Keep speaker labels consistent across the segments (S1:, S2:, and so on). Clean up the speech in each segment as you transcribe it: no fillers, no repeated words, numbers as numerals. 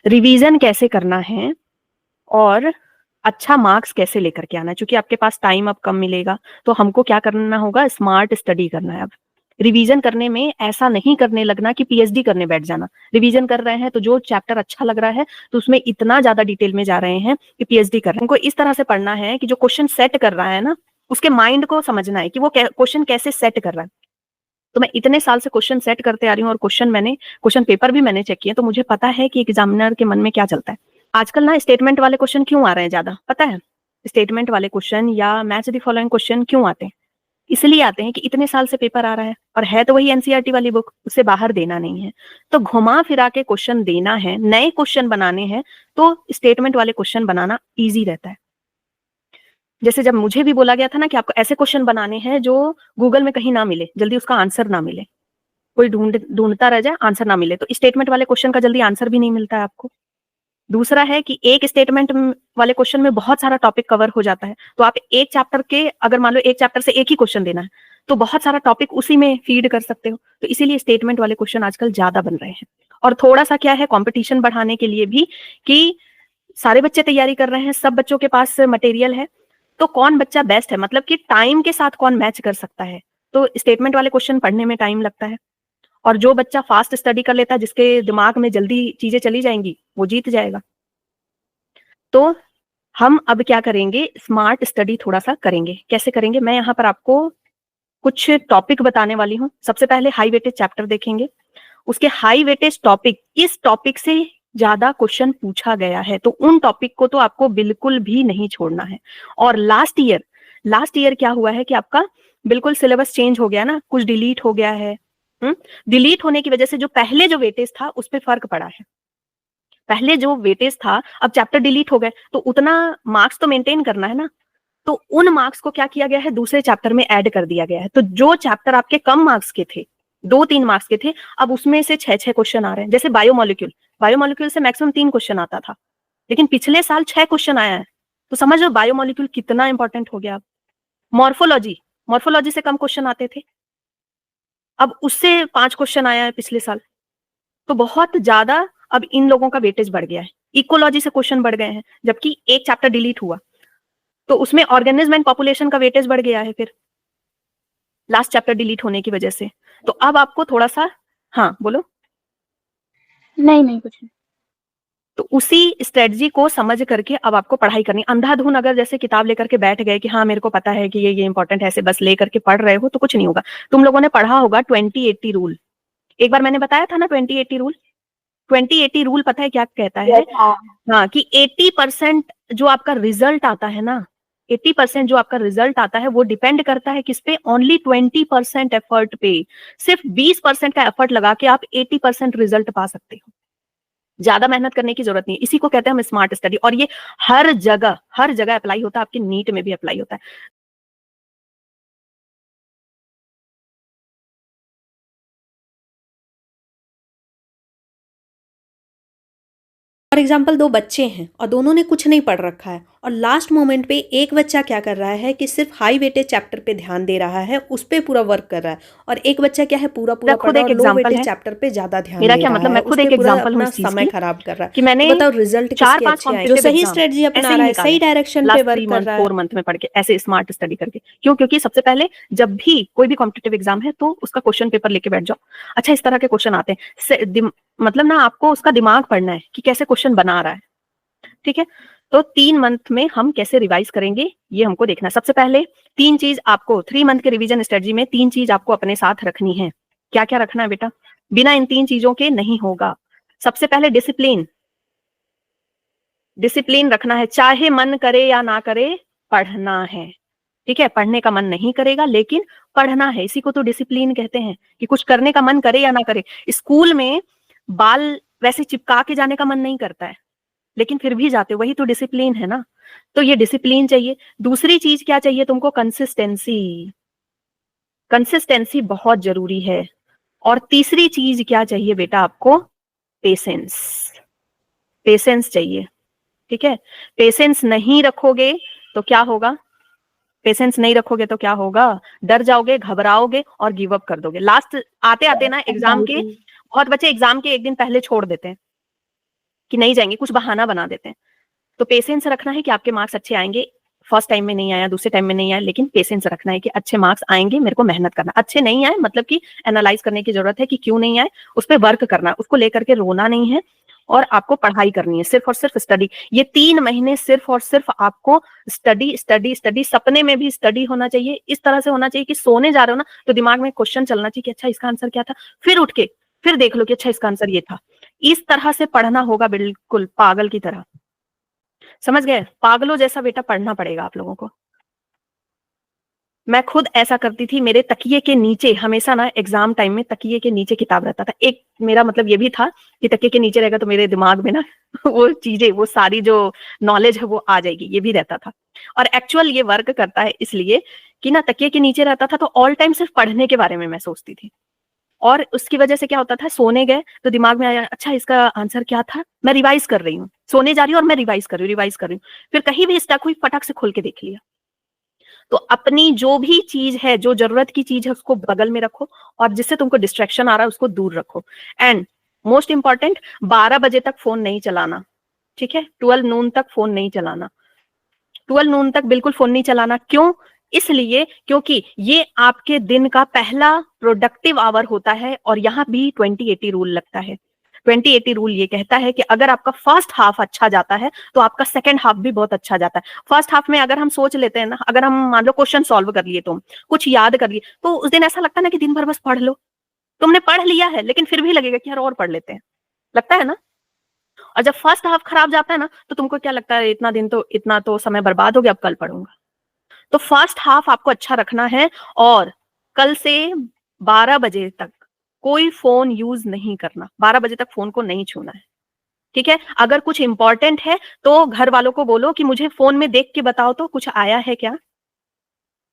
S1: Revision कैसे करना है और अच्छा मार्क्स कैसे लेकर के आना है। चूंकि आपके पास टाइम अब कम मिलेगा, तो हमको क्या करना होगा, स्मार्ट स्टडी करना है। अब रिवीजन करने में ऐसा नहीं करने लगना कि पीएचडी करने बैठ जाना। रिवीजन कर रहे हैं तो जो चैप्टर अच्छा लग रहा है तो उसमें इतना ज्यादा डिटेल में जा रहे हैं कि पीएचडी कर रहे हैं। हमको इस तरह से पढ़ना है कि जो क्वेश्चन सेट कर रहा है ना, उसके माइंड को समझना है कि वो क्वेश्चन कैसे सेट कर रहा है। तो मैं इतने साल से क्वेश्चन सेट करते आ रही हूँ और क्वेश्चन पेपर भी मैंने चेक किया, तो मुझे पता है कि एग्जामिनर के मन में क्या चलता है। आजकल ना स्टेटमेंट वाले क्वेश्चन क्यों आ रहे हैं ज्यादा, पता है? स्टेटमेंट वाले क्वेश्चन या मैच द फॉलोइंग क्वेश्चन क्यों आते हैं? इसलिए आते हैं कि इतने साल से पेपर आ रहा है और है तो वही एनसीईआरटी वाली बुक, उससे बाहर देना नहीं है। तो घुमा फिरा के क्वेश्चन देना है, नए क्वेश्चन बनाने हैं, तो स्टेटमेंट वाले क्वेश्चन बनाना इजी रहता है। जैसे जब मुझे भी बोला गया था ना कि आपको ऐसे क्वेश्चन बनाने हैं जो गूगल में कहीं ना मिले, जल्दी उसका आंसर ना मिले, कोई ढूंढता रह जाए, आंसर ना मिले, तो स्टेटमेंट वाले क्वेश्चन का जल्दी आंसर भी नहीं मिलता है आपको। दूसरा है कि एक स्टेटमेंट वाले क्वेश्चन में बहुत सारा टॉपिक कवर हो जाता है, तो आप एक चैप्टर के, अगर मान लो एक चैप्टर से एक ही क्वेश्चन देना है, तो बहुत सारा टॉपिक उसी में फीड कर सकते हो। तो इसीलिए स्टेटमेंट वाले क्वेश्चन आजकल ज्यादा बन रहे हैं। और थोड़ा सा क्या है, कंपटीशन बढ़ाने के लिए भी, कि सारे बच्चे तैयारी कर रहे हैं, सब बच्चों के पास मटेरियल है, तो कौन बच्चा बेस्ट है, मतलब कि टाइम के साथ कौन मैच कर सकता है। तो स्टेटमेंट वाले क्वेश्चन पढ़ने में टाइम लगता है, और जो बच्चा फास्ट स्टडी कर लेता है, जिसके दिमाग में जल्दी चीजें चली जाएंगी, वो जीत जाएगा। तो हम अब क्या करेंगे, स्मार्ट स्टडी थोड़ा सा करेंगे। कैसे करेंगे, मैं यहाँ पर आपको कुछ टॉपिक बताने वाली हूँ। सबसे पहले हाई वेटेज चैप्टर देखेंगे, उसके हाई वेटेज टॉपिक, इस टॉपिक से ज्यादा क्वेश्चन पूछा गया है, तो उन टॉपिक को तो आपको बिल्कुल भी नहीं छोड़ना है। और लास्ट ईयर क्या हुआ है कि आपका बिल्कुल सिलेबस चेंज हो गया ना, कुछ डिलीट हो गया है। डिलीट होने की वजह से जो पहले जो वेटेज था उस पर फर्क पड़ा है। पहले जो वेटेज था, अब चैप्टर डिलीट हो गए, तो उतना मार्क्स तो मेंटेन करना है ना, तो उन मार्क्स को क्या किया गया है, दूसरे चैप्टर में ऐड कर दिया गया है। तो जो चैप्टर आपके कम मार्क्स के थे, 2-3 मार्क्स के थे, अब उसमें से 6-6 क्वेश्चन आ रहे हैं। जैसे बायोमोलिक्यूल से मैक्सिमम 3 क्वेश्चन आता था, लेकिन पिछले साल 6 क्वेश्चन आया है। तो समझ लो बायोमोलिक्यूल कितना इंपॉर्टेंट हो गया। मॉर्फोलॉजी से कम क्वेश्चन आते थे, अब उससे 5 क्वेश्चन आया है पिछले साल। तो बहुत ज्यादा अब इन लोगों का वेटेज बढ़ गया है। इकोलॉजी से क्वेश्चन बढ़ गए हैं, जबकि एक चैप्टर डिलीट हुआ, तो उसमें ऑर्गेनिज्म एंड पॉपुलेशन का वेटेज बढ़ गया है फिर, लास्ट चैप्टर डिलीट होने की वजह से। तो अब आपको थोड़ा सा, हाँ बोलो।
S2: नहीं कुछ नहीं।
S1: तो उसी स्ट्रेटजी को समझ करके अब आपको पढ़ाई करनी। अंधाधुन अगर जैसे किताब लेकर के बैठ गए कि हाँ मेरे को पता है कि ये इंपॉर्टेंट है, ऐसे बस लेकर के पढ़ रहे हो, तो कुछ नहीं होगा। तुम लोगों ने पढ़ा होगा 20-80 रूल, एक बार मैंने बताया था ना 20-80 रूल। 20-80 रूल पता है क्या कहता है? हाँ, कि 80% जो आपका रिजल्ट आता है ना, 80% जो आपका रिजल्ट आता है वो डिपेंड करता है किस पे, ओनली 20% एफर्ट पे। सिर्फ 20% का एफर्ट लगा के आप 80% रिजल्ट पा सकते हो। ज्यादा मेहनत करने की जरूरत नहीं है। इसी को कहते हैं हम स्मार्ट स्टडी, और ये हर जगह अप्लाई होता है, आपके नीट में भी अप्लाई होता है।
S3: फॉर एग्जाम्पल 2 बच्चे हैं और दोनों ने कुछ नहीं पढ़ रखा है, और लास्ट मोमेंट पे एक बच्चा क्या कर रहा है कि सिर्फ हाई वेटेज चैप्टर पे ध्यान दे रहा है, उस पे पूरा वर्क कर रहा है, और एक बच्चा क्या है पूरा पढ़ रहा है और लो वेटेज चैप्टर पे ज्यादा ध्यान दे रहा है,
S1: मैं खुद एक एग्जांपल हूं इस चीज
S3: समय
S1: की,
S3: खराब कर रहा है।
S1: कि मैंने
S3: तो बताओ रिजल्ट किसके अच्छे आए, जो सही स्ट्रेटजी अपना रहा है, सही डायरेक्शन पे वर्क कर रहा है,
S1: 4 मंथ में पढ़ के ऐसे स्मार्ट स्टडी करके। क्यों? क्योंकि सबसे पहले जब भी कोई भी कॉम्पिटिटिव एग्जाम है तो उसका क्वेश्चन पेपर लेके बैठ जाओ। अच्छा, इस तरह के क्वेश्चन आते हैं, मतलब ना आपको उसका दिमाग पढ़ना है कि कैसे क्वेश्चन बना रहा है। ठीक है, तो 3 मंथ में हम कैसे रिवाइज करेंगे ये हमको देखना है। सबसे पहले 3 चीज आपको 3 मंथ के रिवीजन स्ट्रेटजी में 3 चीज आपको अपने साथ रखनी है। क्या क्या रखना है बेटा? बिना इन 3 चीजों के नहीं होगा। सबसे पहले डिसिप्लिन रखना है, चाहे मन करे या ना करे, पढ़ना है। ठीक है, पढ़ने का मन नहीं करेगा लेकिन पढ़ना है, इसी को तो डिसिप्लिन कहते हैं, कि कुछ करने का मन करे या ना करे। स्कूल में बाल वैसे चिपका के जाने का मन नहीं करता है, लेकिन फिर भी जाते हो, वही तो डिसिप्लिन है ना। तो ये डिसिप्लिन चाहिए। दूसरी चीज क्या चाहिए तुमको? कंसिस्टेंसी बहुत जरूरी है। और तीसरी चीज क्या चाहिए बेटा आपको? पेशेंस चाहिए। ठीक है, पेशेंस नहीं रखोगे तो क्या होगा? डर जाओगे, घबराओगे और गिव अप कर दोगे। लास्ट आते आते ना एग्जाम के, बहुत बच्चे एग्जाम के एक दिन पहले छोड़ देते हैं। कि नहीं जाएंगे, कुछ बहाना बना देते हैं। तो पेशेंस रखना है कि आपके मार्क्स अच्छे आएंगे। फर्स्ट टाइम में नहीं आया, दूसरे टाइम में नहीं आया, लेकिन पेशेंस रखना है कि अच्छे मार्क्स आएंगे, मेरे को मेहनत करना। अच्छे नहीं आए मतलब कि एनालाइज करने की जरूरत है कि क्यों नहीं आए, उस पर वर्क करना है, उसको लेकर के रोना नहीं है, और आपको पढ़ाई करनी है, सिर्फ और सिर्फ स्टडी। ये 3 महीने सिर्फ और सिर्फ आपको स्टडी स्टडी स्टडी, सपने में भी स्टडी होना चाहिए। इस तरह से होना चाहिए कि सोने जा रहे हो ना तो दिमाग में क्वेश्चन चलना चाहिए कि अच्छा इसका आंसर क्या था, फिर उठ के फिर देख लो कि अच्छा इसका आंसर ये था। इस तरह से पढ़ना होगा, बिल्कुल पागल की तरह। समझ गए? पागलों जैसा बेटा पढ़ना पड़ेगा आप लोगों को। मैं खुद ऐसा करती थी, मेरे तकिए के नीचे हमेशा ना एग्जाम टाइम में तकिए के नीचे किताब रहता था। एक मेरा मतलब ये भी था कि तकिए के नीचे रहेगा तो मेरे दिमाग में ना वो चीजें, वो सारी जो नॉलेज है वो आ जाएगी, ये भी रहता था। और एक्चुअल ये वर्क करता है इसलिए कि ना तकिए के नीचे रहता था तो ऑल टाइम सिर्फ पढ़ने के बारे में मैं सोचती थी। और उसकी वजह से क्या होता था, सोने गए तो दिमाग में आया अच्छा इसका आंसर क्या था, मैं रिवाइज कर रही हूँ, सोने जा रही हूँ और मैं रिवाइज कर रही हूँ, फिर कहीं भी स्टक हुई फटक से खोल के देख लिया। तो अपनी जो भी चीज है, जो जरूरत की चीज है, उसको बगल में रखो, और जिससे तुमको डिस्ट्रैक्शन आ रहा है उसको दूर रखो। एंड मोस्ट इंपॉर्टेंट, 12 बजे तक फोन नहीं चलाना, ठीक है? 12 नून तक फोन नहीं चलाना, 12 नून तक बिल्कुल फोन नहीं चलाना। क्यों? इसलिए क्योंकि ये आपके दिन का पहला प्रोडक्टिव आवर होता है, और यहाँ भी 20-80 रूल लगता है। 20-80 रूल ये कहता है कि अगर आपका फर्स्ट हाफ अच्छा जाता है तो आपका सेकंड हाफ भी बहुत अच्छा जाता है। फर्स्ट हाफ में अगर हम सोच लेते हैं ना, अगर हम मान लो क्वेश्चन सॉल्व कर लिए, तुम कुछ याद कर लिए, तो उस दिन ऐसा लगता है ना कि दिन भर बस पढ़ लो। तुमने पढ़ लिया है लेकिन फिर भी लगेगा कि यार और पढ़ लेते हैं, लगता है ना? और जब फर्स्ट हाफ खराब जाता है ना तो तुमको क्या लगता है, इतना तो समय बर्बाद हो गया, अब कल पढ़ूंगा। तो फर्स्ट हाफ आपको अच्छा रखना है, और कल से 12 बजे तक कोई फोन यूज नहीं करना, 12 बजे तक फोन को नहीं छूना है, ठीक है? अगर कुछ इंपॉर्टेंट है तो घर वालों को बोलो कि मुझे फोन में देख के बताओ तो कुछ आया है क्या,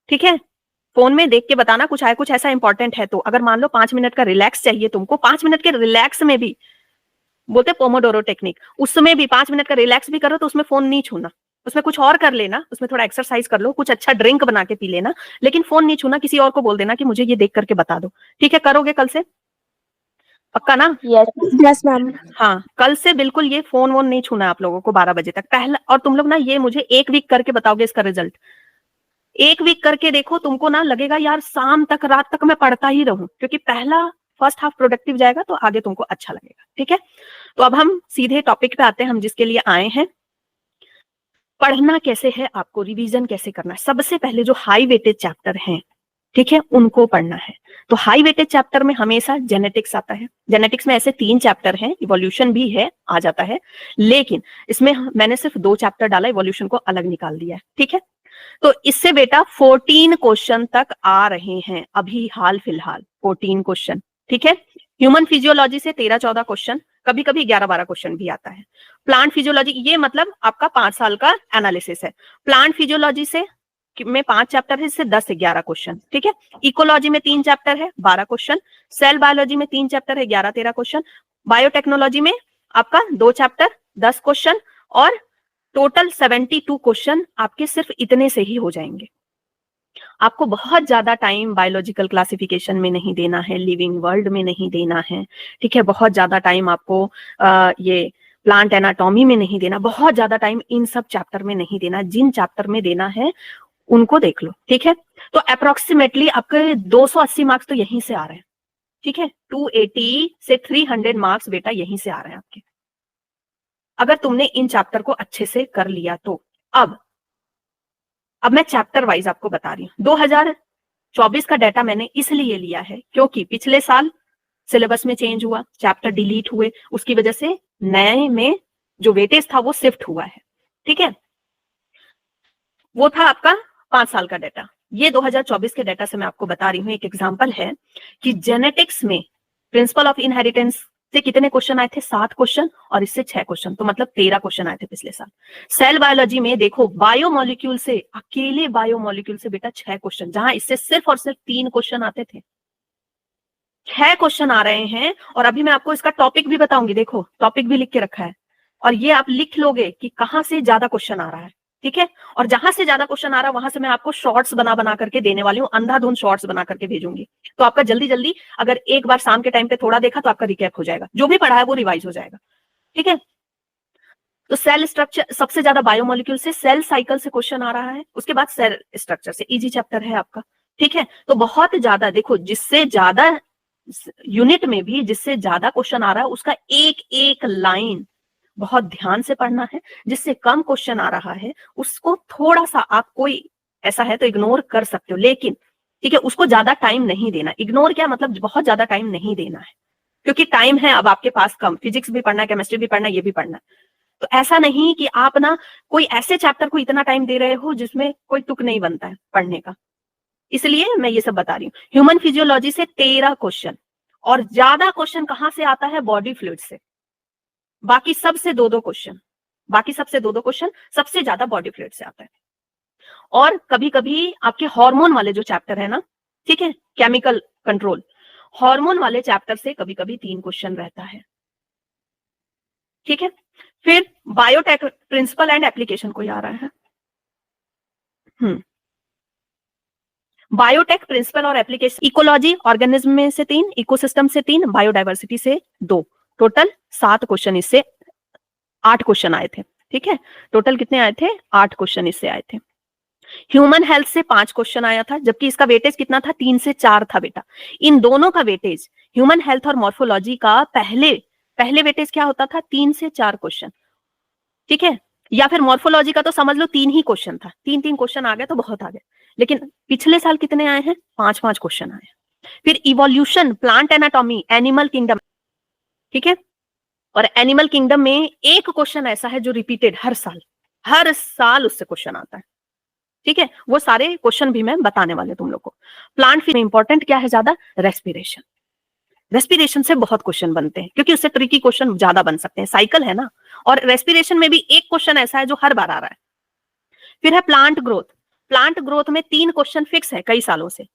S1: ठीक है? फोन में देख के बताना कुछ आया, कुछ ऐसा इंपॉर्टेंट है तो। अगर मान लो 5 मिनट का रिलैक्स चाहिए तुमको, 5 मिनट के रिलैक्स में भी बोलते पोमोडोरो टेक्निक, उसमें भी 5 मिनट का रिलैक्स भी करो तो उसमें फोन नहीं छूना, उसमें कुछ और कर लेना, उसमें थोड़ा एक्सरसाइज कर लो, कुछ अच्छा ड्रिंक बना के पी लेना, लेकिन फोन नहीं छूना। किसी और को बोल देना कि मुझे ये देख करके बता दो, ठीक है? करोगे कल से? पक्का ना?
S2: Yes ma'am.
S1: हाँ, कल से बिल्कुल ये फोन वोन नहीं छूना है आप लोगों को 12 बजे तक पहला। और तुम लोग ना ये मुझे 1 वीक करके बताओगे इसका रिजल्ट। 1 वीक करके देखो, तुमको ना लगेगा यार शाम तक रात तक मैं पढ़ता ही रहूं, क्योंकि पहला फर्स्ट हाफ प्रोडक्टिव जाएगा तो आगे तुमको अच्छा लगेगा, ठीक है? तो अब हम सीधे टॉपिक पे आते हैं, हम जिसके लिए आए हैं। पढ़ना कैसे है, आपको रिवीजन कैसे करना है। सबसे पहले जो हाई वेटेज चैप्टर हैं, ठीक है, उनको पढ़ना है। तो हाई वेटेज चैप्टर में हमेशा जेनेटिक्स आता है। जेनेटिक्स में ऐसे 3 चैप्टर हैं, इवोल्यूशन भी है, आ जाता है, लेकिन इसमें मैंने सिर्फ 2 चैप्टर डाला, इवोल्यूशन को अलग निकाल दिया है, ठीक है? तो इससे बेटा 14 क्वेश्चन तक आ रहे हैं अभी हाल फिलहाल, 14 क्वेश्चन, ठीक है? ह्यूमन फिजियोलॉजी से 13-14 क्वेश्चन, कभी कभी 11-12 क्वेश्चन भी आता है। प्लांट फिजियोलॉजी, ये मतलब आपका 5 साल का एनालिसिस है। प्लांट फिजियोलॉजी से में 5 चैप्टर है, इससे 10 से 11 क्वेश्चन, ठीक है? इकोलॉजी में 3 चैप्टर है, 12 क्वेश्चन। सेल बायोलॉजी में 3 चैप्टर है, 11-13 क्वेश्चन। बायोटेक्नोलॉजी में आपका 2 चैप्टर, 10 क्वेश्चन, और टोटल 72 क्वेश्चन आपके सिर्फ इतने से ही हो जाएंगे। आपको बहुत ज्यादा टाइम बायोलॉजिकल क्लासिफिकेशन में नहीं देना है, लिविंग वर्ल्ड में नहीं देना है, ठीक है? बहुत ज्यादा टाइम आपको ये प्लांट एनाटॉमी में नहीं देना, बहुत ज्यादा टाइम इन सब चैप्टर में नहीं देना। जिन चैप्टर में देना है उनको देख लो, ठीक है? तो अप्रोक्सीमेटली आपके 280 मार्क्स तो यहीं से आ रहे हैं, ठीक है? 280 से 300 मार्क्स बेटा यहीं से आ रहे हैं आपके, अगर तुमने इन चैप्टर को अच्छे से कर लिया तो। अब मैं चैप्टर वाइज आपको बता रही हूँ। 2024 का डाटा मैंने इसलिए लिया है क्योंकि पिछले साल सिलेबस में चेंज हुआ, चैप्टर डिलीट हुए, उसकी वजह से नए में जो वेटेज था वो शिफ्ट हुआ है, ठीक है? वो था आपका 5 साल का डाटा। ये 2024 के डाटा से मैं आपको बता रही हूँ। एक एग्जांपल है कि जेनेटिक्स में प्रिंसिपल ऑफ इनहेरिटेंस से कितने क्वेश्चन आए थे? 7 क्वेश्चन, और इससे 6 क्वेश्चन, तो मतलब 13 क्वेश्चन आए थे पिछले साल। सेल बायोलॉजी में देखो, बायोमोलिक्यूल से, अकेले बायोमोलिक्यूल से बेटा 6 क्वेश्चन, जहां इससे सिर्फ और सिर्फ 3 क्वेश्चन आते थे, 6 क्वेश्चन आ रहे हैं। और अभी मैं आपको इसका टॉपिक भी बताऊंगी, देखो टॉपिक भी लिख के रखा है, और ये आप लिख लोगे कि कहां से ज्यादा क्वेश्चन आ रहा है, ठीक है? और जहां से ज्यादा क्वेश्चन आ रहा है वहां से मैं आपको शॉर्ट्स बना करके देने वाली हूँ, अंधाधुंध शॉर्ट्स बना करके भेजूंगी। तो आपका जल्दी जल्दी, अगर एक बार शाम के टाइम पे थोड़ा देखा तो आपका रिकैप हो जाएगा, जो भी पढ़ा है वो रिवाइज हो जाएगा, ठीक है? तो सेल स्ट्रक्चर सबसे ज्यादा बायोमोलिक्यूल से, सेल साइकिल से क्वेश्चन आ रहा है, उसके बाद सेल स्ट्रक्चर से, इजी चैप्टर है आपका, ठीक है। तो बहुत ज्यादा देखो, जिससे ज्यादा यूनिट में भी जिससे ज्यादा क्वेश्चन आ रहा है उसका एक एक लाइन बहुत ध्यान से पढ़ना है। जिससे कम क्वेश्चन आ रहा है उसको थोड़ा सा आप, कोई ऐसा है तो इग्नोर कर सकते हो, लेकिन ठीक है उसको ज्यादा टाइम नहीं देना। इग्नोर क्या मतलब, बहुत ज्यादा टाइम नहीं देना है, क्योंकि टाइम है अब आपके पास कम, फिजिक्स भी पढ़ना है, केमिस्ट्री भी पढ़ना है, ये भी पढ़ना है। तो ऐसा नहीं कि आप ना कोई ऐसे चैप्टर को इतना टाइम दे रहे हो जिसमें कोई तुक नहीं बनता है पढ़ने का, इसलिए मैं ये सब बता रही हूँ। ह्यूमन फिजियोलॉजी से 13 क्वेश्चन, और ज्यादा क्वेश्चन कहां से आता है, बॉडी फ्लूइड से। बाकी सबसे 2-2 क्वेश्चन, बाकी सबसे 2-2 क्वेश्चन, सबसे ज्यादा बॉडी फ्लूइड से आता है। और कभी कभी आपके हार्मोन वाले जो चैप्टर है ना, ठीक है, केमिकल कंट्रोल, हार्मोन वाले चैप्टर से कभी कभी 3 क्वेश्चन रहता है, ठीक है। फिर बायोटेक प्रिंसिपल एंड एप्लीकेशन कोई आ रहा है, बायोटेक प्रिंसिपल और एप्लीकेशन, इकोलॉजी ऑर्गेनिज्म में से 3, इकोसिस्टम से 3, बायोडाइवर्सिटी से 2, टोटल 7 क्वेश्चन, इससे 8 क्वेश्चन आए थे, ठीक है। टोटल कितने आए थे, 8 क्वेश्चन इससे आए थे। ह्यूमन हेल्थ से 5 क्वेश्चन आया था, जबकि इसका वेटेज कितना था, 3 से 4 था बेटा। इन दोनों का वेटेज, ह्यूमन हेल्थ और मॉर्फोलॉजी का पहले वेटेज क्या होता था, 3 से 4 क्वेश्चन, ठीक है। या फिर मॉर्फोलॉजी का तो समझ लो 3 ही क्वेश्चन था, 3-3 क्वेश्चन आ गए तो बहुत आ गए। लेकिन पिछले साल कितने आए हैं, 5-5 क्वेश्चन आए। फिर evolution, plant anatomy, animal kingdom, ठीक है। और एनिमल किंगडम में एक क्वेश्चन ऐसा है जो रिपीटेड हर साल उससे क्वेश्चन आता है, ठीक है। वो सारे क्वेश्चन भी मैं बताने वाले तुम लोग को। प्लांट में इंपॉर्टेंट क्या है ज्यादा, रेस्पिरेशन। रेस्पिरेशन से बहुत क्वेश्चन बनते हैं, क्योंकि उससे ट्रिकी क्वेश्चन ज्यादा बन सकते हैं, साइकिल है ना। और रेस्पिरेशन में भी एक क्वेश्चन ऐसा है जो हर बार आ रहा है। फिर है प्लांट ग्रोथ, प्लांट ग्रोथ में 3 क्वेश्चन फिक्स है कई सालों से,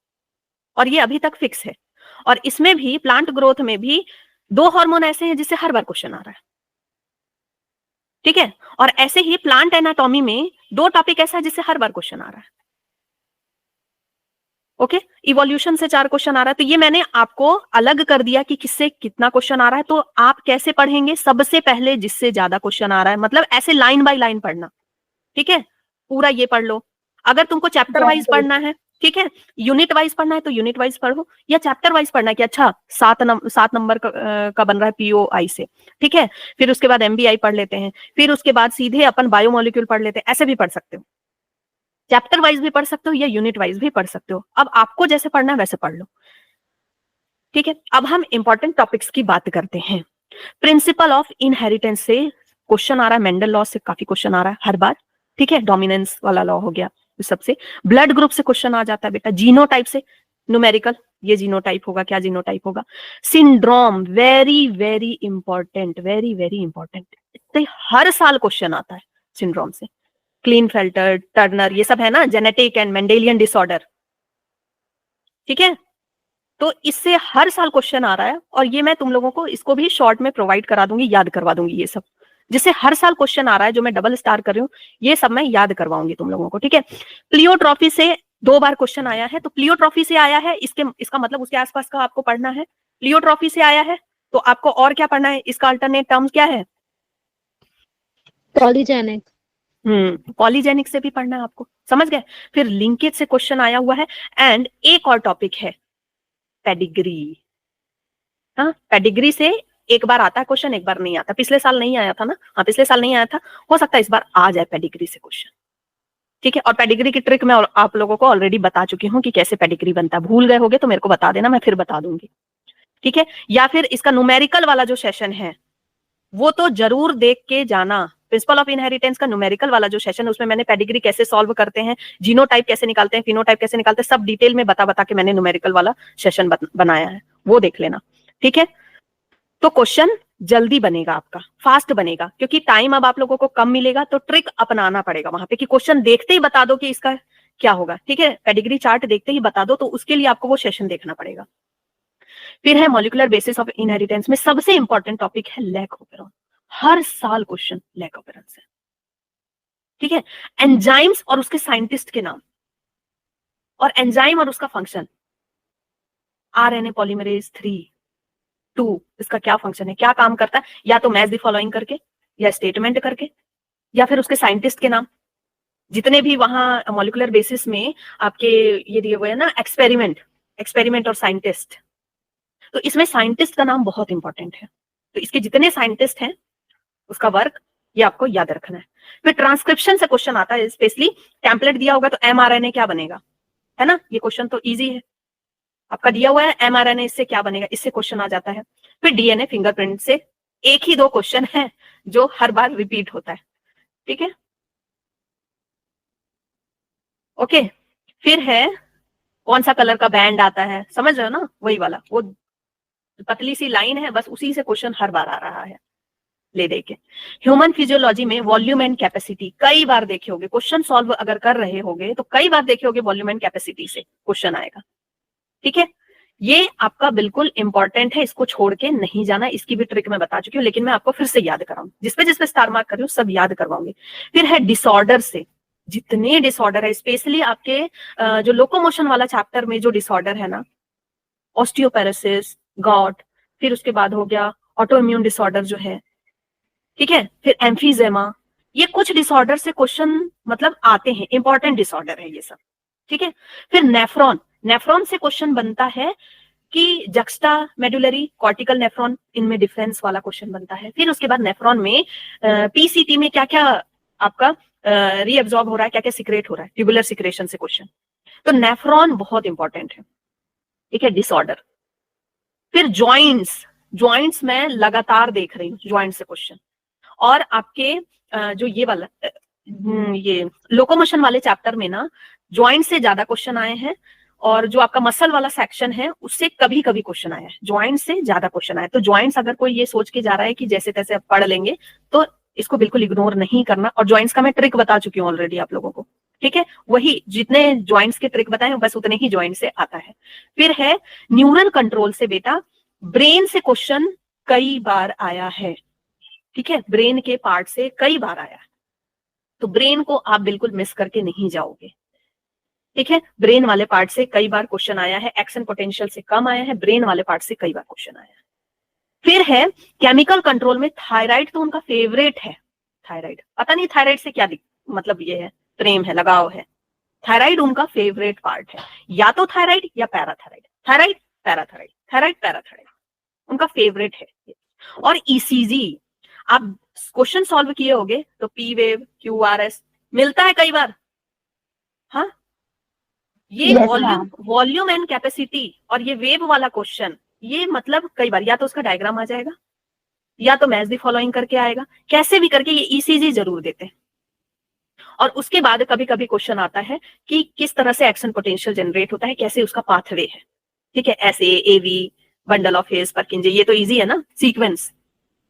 S1: और ये अभी तक फिक्स है। और इसमें भी, प्लांट ग्रोथ में भी 2 हार्मोन ऐसे हैं जिससे हर बार क्वेश्चन आ रहा है, ठीक है। और ऐसे ही प्लांट एनाटॉमी में 2 टॉपिक ऐसा है जिससे हर बार क्वेश्चन आ रहा है, ओके। इवोल्यूशन से 4 क्वेश्चन आ रहा है। तो ये मैंने आपको अलग कर दिया कि किससे कितना क्वेश्चन आ रहा है। तो आप कैसे पढ़ेंगे, सबसे पहले जिससे ज्यादा क्वेश्चन आ रहा है, मतलब ऐसे लाइन बाय लाइन पढ़ना, ठीक है। पूरा ये पढ़ लो। अगर तुमको चैप्टर वाइज पढ़ना है, ठीक है, यूनिट वाइज पढ़ना है तो यूनिट वाइज पढ़ो, या चैप्टर वाइज पढ़ना है कि अच्छा 7 नंबर का बन रहा है पीओआई से, ठीक है। फिर उसके बाद एमबीआई पढ़ लेते हैं, फिर उसके बाद सीधे अपन बायोमोलिक्यूल पढ़ लेते हैं, ऐसे भी पढ़ सकते हो। चैप्टर वाइज भी पढ़ सकते हो या यूनिट वाइज भी पढ़ सकते हो। अब आपको जैसे पढ़ना है वैसे पढ़ लो, ठीक है। अब हम इंपॉर्टेंट टॉपिक्स की बात करते हैं। प्रिंसिपल ऑफ इनहेरिटेंस से क्वेश्चन आ रहा है, मेंडल लॉ से काफी क्वेश्चन आ रहा है हर बार, ठीक है। डोमिनेंस वाला लॉ हो गया सबसे। ब्लड ग्रुप से क्वेश्चन आ जाता है बेटा, जीनोटाइप से न्यूमेरिकल, ये जीनोटाइप होगा, क्या जीनोटाइप होगा। Syndrome, very very important, very very important, तो हर साल क्वेश्चन आता है सिंड्रोम से। क्लीनफेल्टर, टर्नर, ये सब है ना, जेनेटिक एंड मेंडेलियन डिसऑर्डर, ठीक है। तो इससे हर साल क्वेश्चन आ रहा है, और ये मैं तुम लोगों को इसको भी शॉर्ट में प्रोवाइड करा दूंगी, याद करवा दूंगी ये सब, जिससे हर साल क्वेश्चन आ रहा है, जो मैं डबल स्टार कर रही हूँ, ये सब मैं याद करवाऊंगी तुम लोगों को, ठीक है। प्लियोट्रॉफी से 2 बार क्वेश्चन आया है, तो प्लियोट्रॉफी से आया है, इसका मतलब उसके आसपास का आपको पढ़ना है। प्लियोट्रॉफी से आया है तो आपको और क्या पढ़ना है, इसका अल्टरनेट टर्म क्या है,
S2: पॉलीजेनिक।
S1: पॉलीजेनिक से भी पढ़ना है आपको, समझ गए। फिर लिंकेज से क्वेश्चन आया हुआ है। एंड एक और टॉपिक है पेडिग्री। हाँ, पेडिग्री से एक बार आता है क्वेश्चन, एक बार नहीं आता। पिछले साल नहीं आया था ना, हाँ पिछले साल नहीं आया था, हो सकता है इस बार आ जाए पेडिग्री से क्वेश्चन, ठीक है। और पेडिग्री की ट्रिक मैं आप लोगों को ऑलरेडी बता चुकी हूँ कि कैसे पेडिग्री बनता है। भूल गए होगे तो मेरे को बता देना, मैं फिर बता दूंगी, ठीक है। या फिर इसका न्यूमेरिकल वाला जो सेशन है वो तो जरूर देख के जाना। प्रिंसिपल ऑफ इनहेरिटेंस का न्यूमेरिकल वाला जो सेशन है, उसमें मैंने पेडिग्री कैसे सॉल्व करते हैं, जीनोटाइप कैसे निकालते हैं, फिनोटाइप कैसे निकालते हैं, सब डिटेल में बता के मैंने न्यूमेरिकल वाला सेशन बनाया है, वो देख लेना, ठीक है। तो क्वेश्चन जल्दी बनेगा आपका, फास्ट बनेगा, क्योंकि टाइम अब आप लोगों को कम मिलेगा, तो ट्रिक अपनाना पड़ेगा वहां पे कि क्वेश्चन देखते ही बता दो कि इसका क्या होगा, ठीक है। पेडिग्री चार्ट देखते ही बता दो, तो उसके लिए आपको वो सेशन देखना पड़ेगा। फिर है मॉलिक्यूलर बेसिस ऑफ इनहेरिटेंस में सबसे इंपॉर्टेंट टॉपिक है लैक ऑपेरॉन। हर साल क्वेश्चन लैक ऑपेरॉन से, ठीक है। एंजाइम्स और उसके साइंटिस्ट के नाम, और एंजाइम और उसका फंक्शन। आरएनए पॉलीमरेज 3, 2, इसका क्या फंक्शन है, क्या काम करता है, या तो मैच द फॉलोइंग करके, या स्टेटमेंट करके, या फिर उसके साइंटिस्ट के नाम, जितने भी वहां मॉलिक्यूलर बेसिस में आपके ये दिए हुए हैं ना, एक्सपेरिमेंट और साइंटिस्ट, तो इसमें साइंटिस्ट का नाम बहुत इंपॉर्टेंट है। तो इसके जितने साइंटिस्ट हैं उसका वर्क ये आपको याद रखना है। फिर ट्रांसक्रिप्शन से क्वेश्चन आता है, स्पेशली टेम्पलेट दिया होगा तो mRNA क्या बनेगा, है ना, ये क्वेश्चन तो इजी है, आपका दिया हुआ है mRNA इससे क्या बनेगा, इससे क्वेश्चन आ जाता है। फिर डीएनए फिंगरप्रिंट से एक ही दो क्वेश्चन है जो हर बार रिपीट होता है, ठीक है, ओके। फिर है कौन सा कलर का बैंड आता है, समझ रहे हो ना, वही वाला, वो पतली सी लाइन है, बस उसी से क्वेश्चन हर बार आ रहा है ले दे के। ह्यूमन फिजियोलॉजी में वॉल्यूम एंड कैपेसिटी कई बार देखे होगे, क्वेश्चन सॉल्व अगर कर रहे होगे तो कई बार देखे होगे वॉल्यूम एंड कैपेसिटी से क्वेश्चन आएगा, ठीक है। ये आपका बिल्कुल इंपॉर्टेंट है, इसको छोड़ के नहीं जाना, इसकी भी ट्रिक मैं बता चुकी हूँ, लेकिन मैं आपको फिर से याद कराऊं, जिसपे स्टार मार्क कर रही हूँ सब याद करवाऊंगी। फिर है डिसऑर्डर से, जितने डिसऑर्डर है, स्पेशली आपके जो लोकोमोशन वाला चैप्टर में जो डिसऑर्डर है ना, ऑस्टियोपेरोसिस, गॉट, फिर उसके बाद हो गया ऑटो इम्यून डिसऑर्डर जो है, ठीक है, फिर एम्फीजेमा, ये कुछ डिसऑर्डर से क्वेश्चन मतलब आते हैं, इंपॉर्टेंट डिसऑर्डर है ये सब, ठीक है। फिर नेफ्रॉन से क्वेश्चन बनता है कि जक्स्टा मेडुलरी कॉर्टिकल नेफ्रॉन, इनमें डिफरेंस वाला क्वेश्चन बनता है। फिर उसके बाद नेफ्रॉन में पीसीटी में क्या क्या आपका रीअब्सॉर्ब हो रहा है, क्या क्या सिक्रेट हो रहा है, ट्यूबुलर सिक्रेशन से क्वेश्चन, तो नेफ्रॉन बहुत इंपॉर्टेंट है, ठीक है, डिसऑर्डर। फिर ज्वाइंट्स में लगातार देख रही हूँ ज्वाइंट से क्वेश्चन, और आपके जो ये वाला ये लोकोमोशन वाले चैप्टर में ना ज्वाइंट से ज्यादा क्वेश्चन आए हैं, और जो आपका मसल वाला सेक्शन है उससे कभी कभी क्वेश्चन आया है, ज्वाइंट से ज्यादा क्वेश्चन आया। तो ज्वाइंट्स अगर कोई ये सोच के जा रहा है कि जैसे तैसे अब पढ़ लेंगे, तो इसको बिल्कुल इग्नोर नहीं करना। और ज्वाइंट्स का मैं ट्रिक बता चुकी हूँ ऑलरेडी आप लोगों को, ठीक है, वही जितने ज्वाइंट्स के ट्रिक बताए बस उतने ही ज्वाइंट से आता है। फिर है न्यूरल कंट्रोल से, बेटा ब्रेन से क्वेश्चन कई बार आया है, ठीक है, ब्रेन के पार्ट से कई बार आया है, तो ब्रेन को आप बिल्कुल मिस करके नहीं जाओगे, ठीक है। ब्रेन वाले पार्ट से कई बार क्वेश्चन आया है, एक्शन पोटेंशियल से कम आया है, ब्रेन वाले पार्ट से कई बार क्वेश्चन आया है। फिर है केमिकल कंट्रोल में, थायराइड तो उनका फेवरेट है, थायराइड पता नहीं थायराइड से क्या मतलब ये है, प्रेम है, लगाव है, थायराइड उनका फेवरेट पार्ट है, या तो थायराइड या parathyroid, thyroid parathyroid, thyroid parathyroid उनका फेवरेट है। और ईसीजी आप क्वेश्चन सॉल्व किए होगे तो पी वेव, क्यूआरएस मिलता है कई बार, हाँ, ये वॉल्यूम एंड कैपेसिटी और ये वेव वाला क्वेश्चन, ये मतलब कई बार या तो उसका डायग्राम आ जाएगा या तो मैच द फॉलोइंग करके आएगा, कैसे भी करके ये ईसीजी जरूर देते हैं। और उसके बाद कभी कभी क्वेश्चन आता है कि किस तरह से एक्शन पोटेंशियल जनरेट होता है, कैसे उसका पाथवे है, ठीक है, ऐसे एवी, बंडल ऑफ हेयर्स, परकिंजे, ये तो इजी है ना, सीक्वेंस,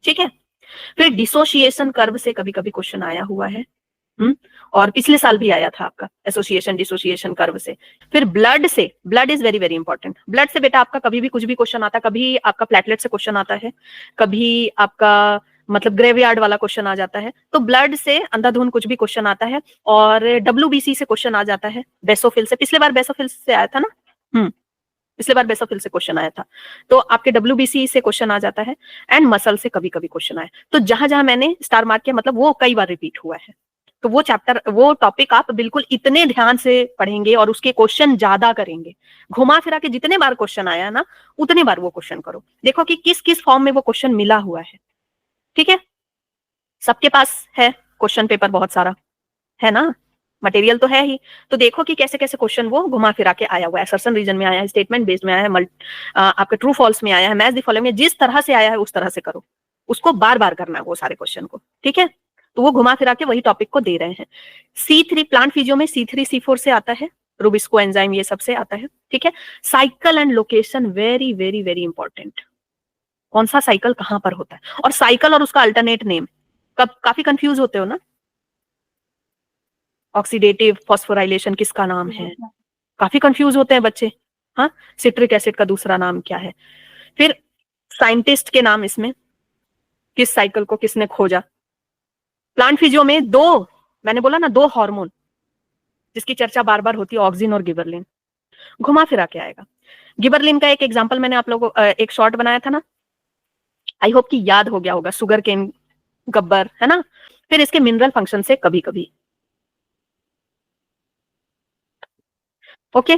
S1: ठीक है। फिर डिसोसिएशन कर्व से कभी कभी क्वेश्चन आया हुआ है, और पिछले साल भी आया था आपका एसोसिएशन डिसोसिएशन कर्व से। फिर ब्लड से, blood is very very important, blood से बेटा आपका कभी भी कुछ भी क्वेश्चन आता है, कभी आपका प्लेटलेट से क्वेश्चन आता है, कभी आपका मतलब ग्रेवयार्ड वाला क्वेश्चन आ जाता है, तो ब्लड से अंधाधुंध कुछ भी क्वेश्चन आता है। और डब्ल्यूबीसी से क्वेश्चन आ जाता है, बेसोफिल से, पिछले बार बेसोफिल से आया था ना, पिछले बार बेसोफिल से क्वेश्चन आया था, तो आपके डब्ल्यूबीसी से क्वेश्चन आ जाता है, एंड मसल से कभी कभी क्वेश्चन आया। तो जहां जहां मैंने स्टार मार्क किया मतलब वो कई बार रिपीट हुआ है, तो वो चैप्टर, वो टॉपिक आप बिल्कुल इतने ध्यान से पढ़ेंगे और उसके क्वेश्चन ज्यादा करेंगे, घुमा फिरा के जितने बार क्वेश्चन आया ना उतने बार वो क्वेश्चन करो, देखो कि किस किस फॉर्म में वो क्वेश्चन मिला हुआ है, ठीक है। सबके पास है क्वेश्चन पेपर, बहुत सारा है ना, मटेरियल तो है ही, तो देखो कि कैसे कैसे क्वेश्चन वो घुमा फिरा के आया हुआ है, असर्शन रीजन में आया है, स्टेटमेंट बेस्ड में आया है, आपके ट्रू फॉल्स में आया है, मैच द फॉलोइंग में, जिस तरह से आया है उस तरह से करो, उसको बार बार करना है वो सारे क्वेश्चन को, ठीक है। तो वो घुमा फिरा के वही टॉपिक को दे रहे हैं। C3 प्लांट फिजियो में C3 C4 से आता है, रूबिस्को एंजाइम ये सब से आता है, ठीक है। Cycle and location very very very important, कौन सा साइकिल कहां पर होता है, और साइकिल और उसका अल्टरनेट नेम, काफी कंफ्यूज होते हो ना, ऑक्सीडेटिव फॉस्फोराइलेशन किसका नाम है, काफी कंफ्यूज होते हैं बच्चे, हाँ, सिट्रिक एसिड का दूसरा नाम क्या है। फिर साइंटिस्ट के नाम, इसमें किस साइकिल को किसने खोजा। प्लांट फिजियो में दो, मैंने बोला ना दो हार्मोन जिसकी चर्चा बार बार होती है, ऑक्सिन और गिबरलिन, घुमा फिरा के आएगा। गिबरलिन का एक एग्जांपल मैंने आप लोगों को एक शॉर्ट बनाया था ना, आई होप कि याद हो गया होगा, सुगर केन गब्बर, है ना। फिर इसके मिनरल फंक्शन से कभी कभी। ओके,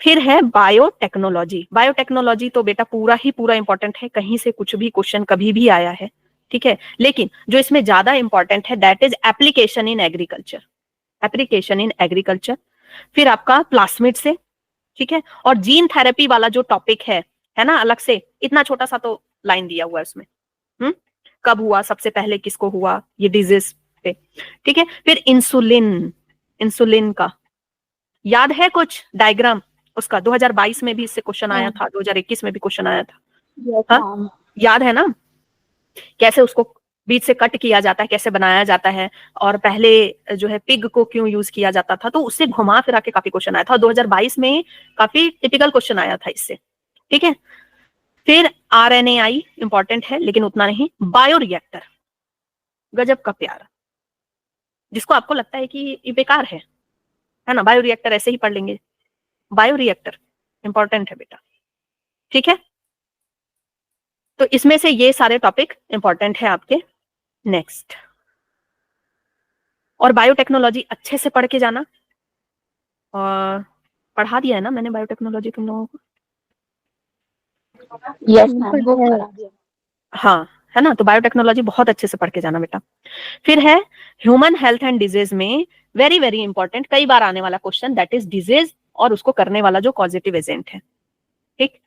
S1: फिर है बायोटेक्नोलॉजी। बायोटेक्नोलॉजी तो बेटा पूरा ही पूरा इंपॉर्टेंट है, कहीं से कुछ भी क्वेश्चन कभी भी आया है, ठीक है। लेकिन जो इसमें ज्यादा इंपॉर्टेंट है that is application in agriculture, application in agriculture. फिर आपका प्लास्मिड से, ठीक है। और जीन थेरेपी वाला जो टॉपिक है ना, अलग से इतना छोटा सा तो लाइन दिया हुआ है उसमें, कब हुआ, सबसे पहले किसको हुआ, ये डिजीज पे, ठीक है। फिर इंसुलिन, इंसुलिन का याद है कुछ डायग्राम उसका, 2022 में भी इससे क्वेश्चन आया था, 2021 में भी क्वेश्चन आया था,
S2: यस
S1: हाँ
S2: मैम।
S1: याद है ना, कैसे उसको बीच से कट किया जाता है, कैसे बनाया जाता है, और पहले जो है पिग को क्यों यूज किया जाता था, तो उससे घुमा फिरा के काफी क्वेश्चन आया था। 2022 में काफी टिपिकल क्वेश्चन आया था इससे, ठीक है। फिर आरएनएआई इंपॉर्टेंट है लेकिन उतना नहीं। बायोरिएक्टर, गजब का प्यारा, जिसको आपको लगता है कि ये बेकार है ना, बायोरिएक्टर ऐसे ही पढ़ लेंगे, बायोरिएक्टर इंपॉर्टेंट है बेटा, ठीक है। तो इसमें से ये सारे टॉपिक इंपॉर्टेंट है आपके। नेक्स्ट, और बायोटेक्नोलॉजी अच्छे से पढ़ के जाना, और पढ़ा दिया है ना मैंने बायोटेक्नोलॉजी तुम लोगों को,
S2: यस मैम, वो करा दिया।
S1: हाँ है ना। तो बायोटेक्नोलॉजी बहुत अच्छे से पढ़ के जाना बेटा। फिर है ह्यूमन हेल्थ एंड डिजीज में वेरी वेरी इंपॉर्टेंट, कई बार आने वाला क्वेश्चन, दैट इज डिजीज और उसको करने वाला जो पॉजिटिव एजेंट है, ठीक।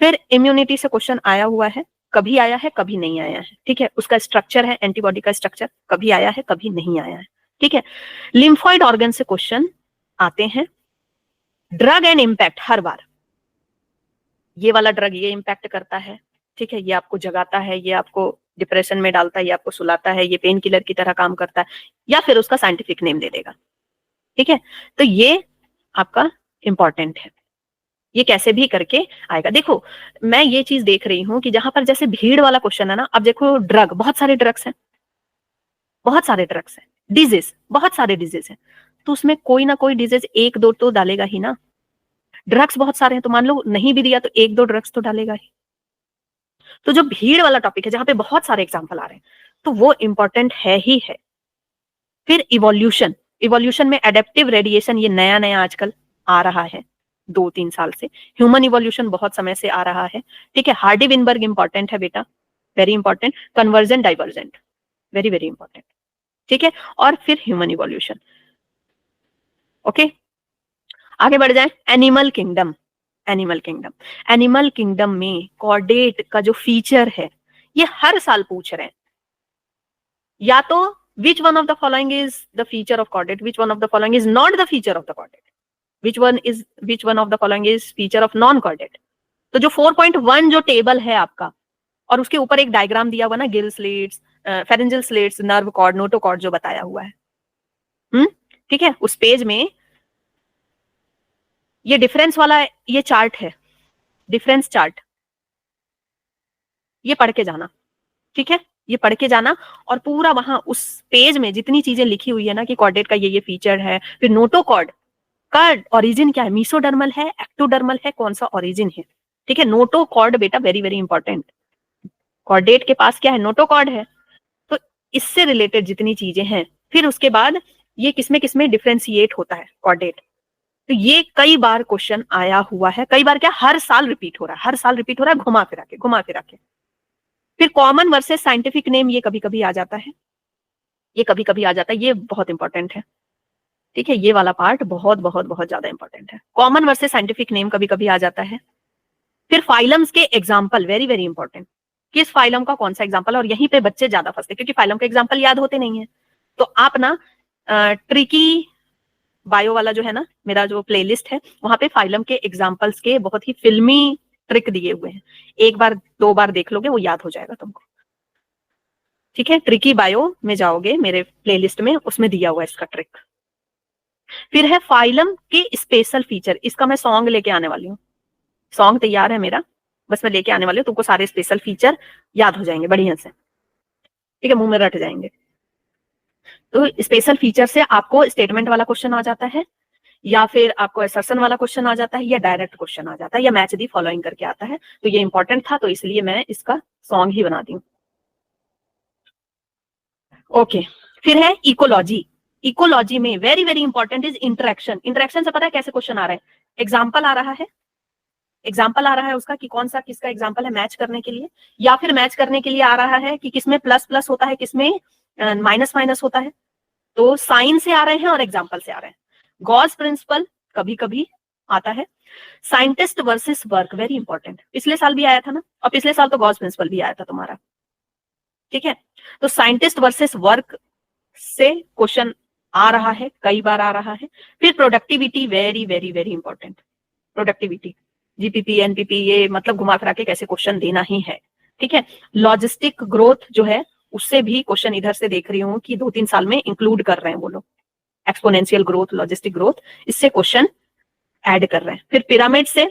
S1: फिर इम्यूनिटी से क्वेश्चन आया हुआ है, कभी आया है कभी नहीं आया है, ठीक है। उसका स्ट्रक्चर है, एंटीबॉडी का स्ट्रक्चर, कभी आया है कभी नहीं आया है, ठीक है। लिम्फॉइड ऑर्गन से क्वेश्चन आते हैं। ड्रग एंड इम्पैक्ट, हर बार ये वाला ड्रग ये इम्पैक्ट करता है, ठीक है, ये आपको जगाता है, ये आपको डिप्रेशन में डालता है, ये आपको सुलाता है, ये पेन किलर की तरह काम करता है, या फिर उसका साइंटिफिक नेम दे देगा, ठीक है। तो ये आपका इंपॉर्टेंट है, ये कैसे भी करके आएगा। देखो मैं ये चीज देख रही हूं कि जहां पर जैसे भीड़ वाला क्वेश्चन है ना, अब देखो ड्रग, बहुत सारे ड्रग्स हैं, बहुत सारे ड्रग्स हैं, डिजीज, बहुत सारे डिजीज हैं, तो उसमें कोई ना कोई डिजीज एक दो तो डालेगा ही ना। ड्रग्स बहुत सारे हैं तो मान लो नहीं भी दिया तो एक दो ड्रग्स तो डालेगा ही। तो जो भीड़ वाला टॉपिक है जहां पे बहुत सारे एग्जाम्पल आ रहे हैं, तो वो इंपॉर्टेंट है ही है। फिर इवोल्यूशन, इवोल्यूशन में एडेप्टिव रेडिएशन, ये नया नया आजकल आ रहा है 2-3 साल से। ह्यूमन इवोल्यूशन बहुत समय से आ रहा है, ठीक है। हार्डी विनबर्ग इंपॉर्टेंट है बेटा, very important. Convergent divergent, very very important, ठीक है। और फिर ह्यूमन इवोल्यूशन, ओके। आगे बढ़ जाए, animal kingdom, animal kingdom, animal kingdom में कॉर्डेट का जो फीचर है ये हर साल पूछ रहे हैं, या तो which one of the following is the feature of chordate, which one of the following is not the feature of the chordate, which one of the following is feature of non chordate। तो जो 4.1 जो table है आपका, और उसके ऊपर एक diagram दिया हुआ ना, gill slits, pharyngeal slits, nerve cord, notochord जो बताया हुआ है, ठीक है। उस पेज में ये डिफरेंस वाला ये चार्ट है, डिफरेंस चार्ट, ये पढ़ के जाना, ठीक है, ये पढ़ के जाना। और पूरा वहां उस पेज में जितनी चीजें लिखी हुई है ना कि कॉर्डेट का ये फीचर है, फिर नोटोकॉर्ड का ओरिजिन क्या है, मीसोडर्मल है, एक्टोडर्मल है, कौन सा ओरिजिन है, ठीक है। नोटोकॉर्ड बेटा वेरी वेरी इंपॉर्टेंट, कॉर्डेट के पास क्या है, नोटोकॉर्ड है। तो इससे रिलेटेड जितनी चीजें हैं, फिर उसके बाद ये किसमें डिफरेंशिएट होता है कॉर्डेट, तो ये कई बार क्वेश्चन आया हुआ है, कई बार क्या, हर साल रिपीट हो रहा है, हर साल रिपीट हो रहा है, घुमा फिरा के, घुमा फिरा के। फिर कॉमन वर्सेस साइंटिफिक नेम, ये कभी कभी आ जाता है, ये कभी कभी आ जाता है, ये बहुत इंपॉर्टेंट है, ठीक है। ये वाला पार्ट बहुत बहुत बहुत ज्यादा इंपॉर्टेंट है, कॉमन वर्सेस साइंटिफिक नेम कभी कभी आ जाता है। फिर फाइलम्स के एग्जाम्पल, वेरी वेरी इंपॉर्टेंट, किस फाइलम का कौन सा एग्जाम्पल, और यहीं पे बच्चे ज्यादा फंसते क्योंकि फाइलम के एग्जाम्पल याद होते नहीं है। तो आप ना ट्रिकी बायो वाला जो है ना, मेरा जो प्लेलिस्ट है, वहां पे फाइलम के एग्जाम्पल्स के बहुत ही फिल्मी ट्रिक दिए हुए हैं, एक बार 2 बार देख लोगे वो याद हो जाएगा तुमको, ठीक है। ट्रिकी बायो में जाओगे मेरे प्लेलिस्ट में, उसमें दिया हुआ है इसका ट्रिक। फिर है फाइलम के स्पेशल फीचर, इसका मैं सॉन्ग लेके आने वाली हूँ, सॉन्ग तैयार है मेरा, बस मैं लेके आने वाली हूँ, तुमको सारे स्पेशल फीचर याद हो जाएंगे बढ़िया से, ठीक है, मुंह में रट जाएंगे। तो स्पेशल फीचर से आपको स्टेटमेंट वाला क्वेश्चन आ जाता है, या फिर आपको असर्शन वाला क्वेश्चन आ जाता है, या डायरेक्ट क्वेश्चन आ जाता है, या मैच दी फॉलोइंग करके आता है। तो ये इंपॉर्टेंट था, तो इसलिए मैं इसका सॉन्ग ही बना दी हूँ। ओके, फिर है इकोलॉजी। इकोलॉजी में very very important is interaction. Interaction से पता है कैसे क्वेश्चन आ रहा है? एग्जाम्पल आ रहा है, एग्जाम्पल आ रहा है उसका कि कौन सा किसका एग्जाम्पल है मैच करने के लिए, या फिर मैच करने के लिए आ रहा है कि किसमें प्लस प्लस होता है, किसमें माइनस माइनस होता है। तो साइन से आ रहे हैं और एग्जाम्पल से आ रहे हैं। गॉस प्रिंसिपल कभी कभी आता है। Scientist versus work, very important, पिछले साल भी आया था ना, और पिछले साल तो गॉस प्रिंसिपल भी आया था तुम्हारा, ठीक है। तो साइंटिस्ट वर्सेस वर्क से क्वेश्चन आ रहा है, कई बार आ रहा है। फिर productivity, very very very important, productivity, GPP NPP, ये मतलब घुमा फिरा के कैसे क्वेश्चन देना ही है, ठीक है। लॉजिस्टिक ग्रोथ जो है उससे भी क्वेश्चन इधर से देख रही हूँ कि 2-3 साल में इंक्लूड कर रहे हैं वो लोग, एक्सपोनेंशियल ग्रोथ, लॉजिस्टिक ग्रोथ, इससे क्वेश्चन ऐड कर रहे हैं। फिर पिरामिड से,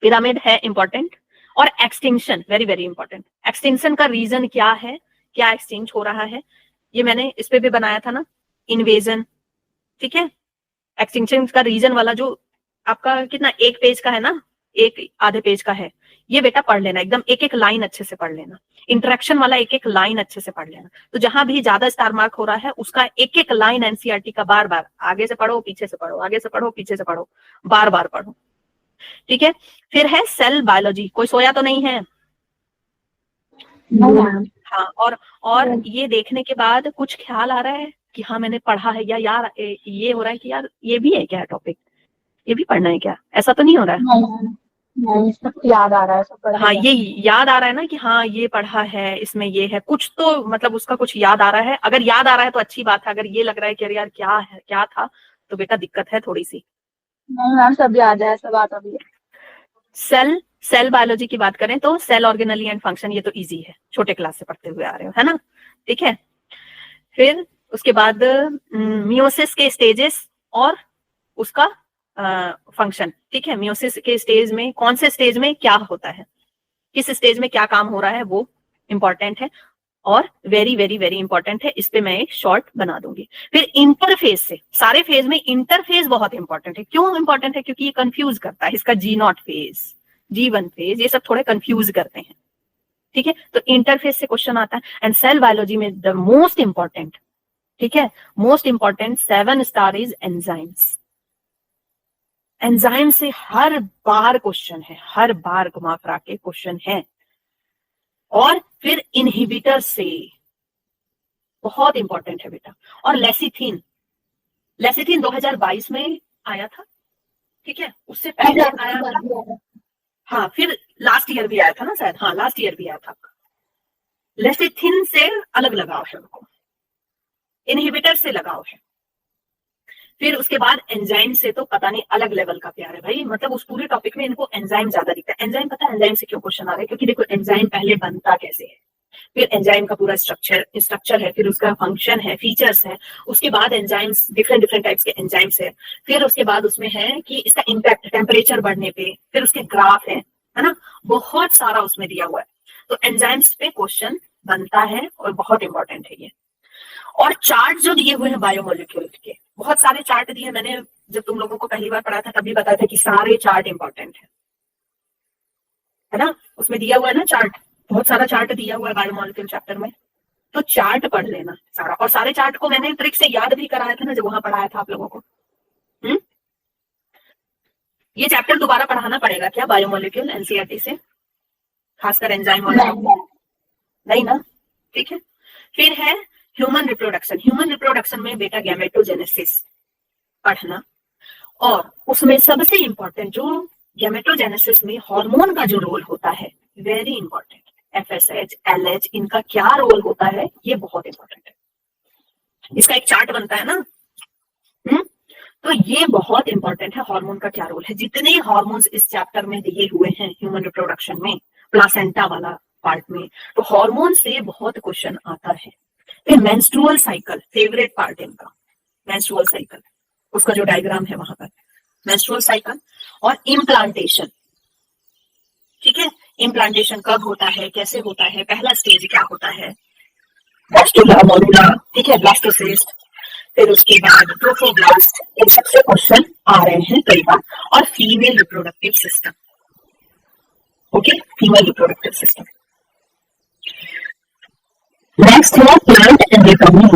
S1: पिरामिड है इंपॉर्टेंट। और extinction, very very important. Extinction का रीजन क्या है, क्या एक्सचेंज हो रहा है, ये मैंने इस पे भी बनाया था ना, इन्वेजन, ठीक है। एक्सटिंक्शन का रीजन वाला जो आपका कितना, 1 पेज का है ना, 1 आधे पेज का है, ये बेटा पढ़ लेना, एकदम एक एक लाइन अच्छे से पढ़ लेना। इंटरेक्शन वाला एक एक लाइन अच्छे से पढ़ लेना। तो जहां भी ज्यादा स्टार मार्क हो रहा है उसका एक एक लाइन एनसीईआरटी का बार बार आगे से पढ़ो, पीछे से पढ़ो, आगे से पढ़ो, पीछे से पढ़ो, बार बार पढ़ो, ठीक है। फिर है सेल बायोलॉजी। कोई सोया तो नहीं है? हाँ, और ये देखने के बाद कुछ ख्याल आ रहा है कि हाँ मैंने पढ़ा है, या यार ये हो रहा है कि यार ये भी है क्या टॉपिक, ये भी पढ़ना है क्या? ऐसा तो नहीं हो रहा है?
S2: नहीं, सब याद आ रहा है, सब पढ़ा
S1: हाँ,
S2: है।
S1: ये याद आ रहा है ना कि हाँ ये पढ़ा है, इसमें ये है, कुछ तो मतलब उसका कुछ याद आ रहा है। अगर याद आ रहा है तो अच्छी बात है, अगर ये लग रहा है कि अरे यार क्या है, क्या था, तो बेटा दिक्कत है थोड़ी सी।
S2: नहीं मैम, सब याद है, सब आता भी है।
S1: सेल बायोलॉजी की बात करें तो सेल ऑर्गेनेली एंड फंक्शन, ये तो इजी है, छोटे क्लास से पढ़ते हुए आ रहे हो, है ना, ठीक है। फिर उसके बाद मियोसिस के स्टेजेस और उसका फंक्शन, ठीक है। मियोसिस के स्टेज में कौन से स्टेज में क्या होता है, किस स्टेज में क्या काम हो रहा है, वो इंपॉर्टेंट है और वेरी वेरी वेरी इंपॉर्टेंट है। इस पे मैं एक शॉर्ट बना दूंगी। फिर इंटरफेस से, सारे फेज में इंटरफेस बहुत इंपॉर्टेंट है। क्यों इंपॉर्टेंट है? क्योंकि ये कंफ्यूज करता है, इसका G0 फेज, G1 फेज, ये सब थोड़े कंफ्यूज करते हैं, ठीक है। तो इंटरफेस से क्वेश्चन आता है। एंड सेल बायोलॉजी में द मोस्ट इंपॉर्टेंट, ठीक है, most important 7 star is enzymes. Enzyme से हर बार क्वेश्चन है, हर बार घुमा फिरा के क्वेश्चन है। और फिर इनहिबिटर से बहुत इंपॉर्टेंट है बेटा। और लेसिथिन, लेसिथिन 2022 में आया था, ठीक है, उससे पहले आया था, हाँ, फिर लास्ट ईयर भी आया था ना शायद, हाँ लास्ट ईयर भी आया था। लेसिथिन से अलग लगाव है उनको, इनहिबिटर से लगाव है। फिर उसके बाद एंजाइम से तो पता नहीं अलग लेवल का प्यार है भाई, मतलब उस पूरे टॉपिक में इनको एंजाइम ज्यादा दिखता है। एंजाइम, पता है एंजाइम से क्यों क्वेश्चन आ रहा है? क्योंकि देखो एंजाइम पहले बनता कैसे है, फिर एंजाइम का पूरा स्ट्रक्चर है, फिर उसका फंक्शन है, फीचर्स है, उसके बाद एंजाइम्स, डिफरेंट डिफरेंट टाइप्स के एंजाइम्स है, फिर उसके बाद उसमें है कि इसका इम्पैक्ट टेम्परेचर बढ़ने पे, फिर उसके ग्राफ है ना, बहुत सारा उसमें दिया हुआ है। तो एंजाइम्स पे क्वेश्चन बनता है और बहुत इंपॉर्टेंट है ये। और चार्ट जो दिए हुए हैं बायोमोलिक्यूल के, बहुत सारे चार्ट दिए। मैंने जब तुम लोगों को पहली बार पढ़ा था तभी बताया था कि सारे चार्ट इंपॉर्टेंट है ना, उसमें दिया हुआ है ना चार्ट, बहुत सारा चार्ट दिया हुआ है बायोमोलिक्यूल चैप्टर में, तो चार्ट पढ़ लेना सारा। और सारे चार्ट को मैंने ट्रिक से याद भी कराया था ना जब वहां पढ़ाया था आप लोगों को। ये चैप्टर दोबारा पढ़ाना पड़ेगा क्या बायोमोलिक्यूल एनसीईआरटी से, खासकर एंजाइम वाला? नहीं ना, ठीक है। फिर है ह्यूमन रिप्रोडक्शन। ह्यूमन रिप्रोडक्शन में बेटा गैमेटोजेनेसिस पढ़ना, और उसमें सबसे इंपॉर्टेंट जो गैमेटोजेनेसिस में हार्मोन का जो रोल होता है, वेरी इंपॉर्टेंट, FSH, LH, इनका क्या रोल होता है ये बहुत इंपॉर्टेंट है। इसका एक चार्ट बनता है ना, तो ये बहुत इंपॉर्टेंट है, हार्मोन का क्या रोल है। जितने हार्मोन्स इस चैप्टर में दिए हुए हैं ह्यूमन रिप्रोडक्शन में, प्लासेंटा वाला पार्ट में, तो हार्मोन से बहुत क्वेश्चन आता है। फिर मेंस्ट्रुअल साइकिल, फेवरेट पार्ट इनका, मेंस्ट्रुअल साइकिल, उसका जो डायग्राम है वहां पर, मेंस्ट्रुअल साइकिल। और इम्प्लांटेशन, ठीक है, इम्प्लांटेशन कब होता है, कैसे होता है, पहला स्टेज क्या होता है, ब्लास्टुला, मोरुला, ठीक है, ब्लास्टोसिस्ट, फिर उसके बाद ट्रोफोब्लास्ट, इन सबसे क्वेश्चन आ रहे हैं कई बार। और female reproductive system, okay, female reproductive system. Next है प्लांट एंडोटॉमी।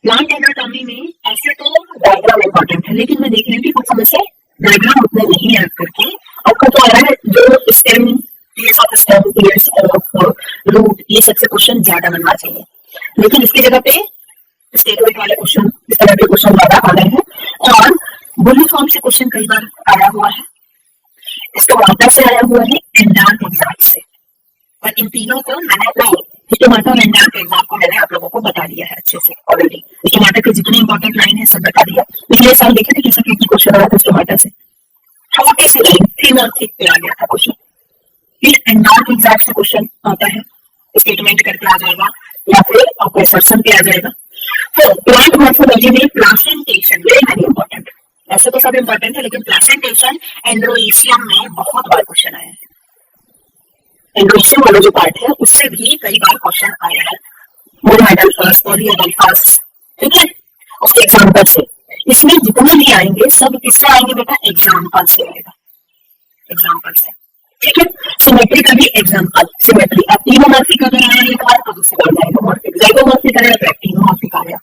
S1: प्लांट एंडोटॉमी में ऐसे तो डायग्राम इंपॉर्टेंट है, लेकिन मैं देख रही हूँ कि कुछ समय से डायग्राम उतने नहीं याद करके आपको क्या आ रहा है, जो stem, TS of stem, TS of root, ये सबसे क्वेश्चन ज्यादा बनना चाहिए। लेकिन इसकी जगह पे स्टेटमेंट वाले क्वेश्चन, इस तरह के क्वेश्चन ज्यादा आ रहे हैं। और बुली फॉर्म से क्वेश्चन कई बार आया हुआ है, स्टोमाटा से आया हुआ है, एंडार्क एग्जैक्ट से। और इन तीनों को मैंने स्टोमाटा और एंडार्क एग्जैक्ट को मैंने आप लोगों को बता दिया है अच्छे से ऑलरेडी। स्टोमाटा के जितने इंपॉर्टेंट लाइन है सब बता दिया। पिछले साल देखे थे कैसा क्वेश्चन आया था स्टोमाटा से, छोटी सी लाइन, थिन और थिक पे आ गया था क्वेश्चन। फिर एंडार्क एग्जैक्ट से क्वेश्चन आता है, स्टेटमेंट करके आ जाएगा या फिर आपको असर्शन पे आ जाएगा। तो प्लांट मॉर्फोलॉजी में प्लासेंटेशन वेरी इंपॉर्टेंट, ऐसे तो सब इंपॉर्टेंट है, लेकिन प्लासेंटेशन एंड्रोइशियम में बहुत बार क्वेश्चन आया है। एंड्रोइशियम वाला जो पार्ट है उससे भी कई बार क्वेश्चन आया है, मोनोएडल्फस, पॉलीएडल्फस, ठीक है, उसके एग्जांपल से। इसमें जितने भी आएंगे सब किससे आएंगे बेटा, एग्जांपल से आएगा, एग्जांपल से, ठीक है। सिमेट्री का भी एग्जांपल, सिमेट्री अब टीमोमॉर्फिक अगर आया एक बार तो दूसरी बार जाइगोमॉर्फिक, जाइगोमॉर्फिक आया तो एक्टिनोमॉर्फिक आया,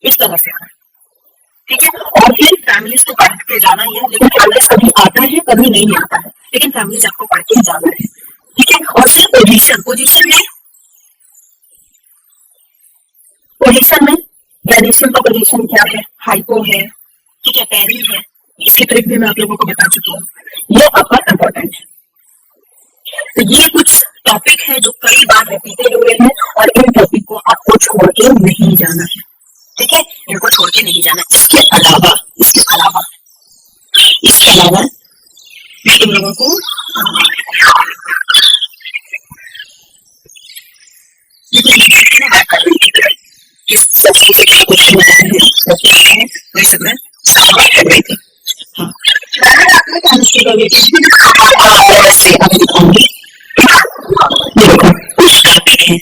S1: इस तरह से आया, ठीक है। और फिर फैमिलीज को पढ़ के जाना ही है, लेकिन फैमिलीज कभी आता है कभी नहीं आता है, लेकिन फैमिलीज आपको पढ़ के जाना है, ठीक है। और फिर पोजीशन, पोजीशन में ग्रेडेशन का पोजीशन क्या है, हाइपो है, ठीक है, पैरी है, इसकी ट्रिक भी मैं आप लोगों को बता चुकी हूँ, ये आपका इंपॉर्टेंट है। तो ये कुछ टॉपिक है जो कई बार रिपीटेड हुए हैं और इन टॉपिक को आपको छोड़ के नहीं जाना है, ठीक है, इनको छोड़ के नहीं जाना। इसके अलावा मैं इन लोगों को बात कर रही थी किस सेक्शन से क्या क्वेश्चन आया है, वही सब मैं कर रही थी। हाँ, देखो कुछ टॉपिक है,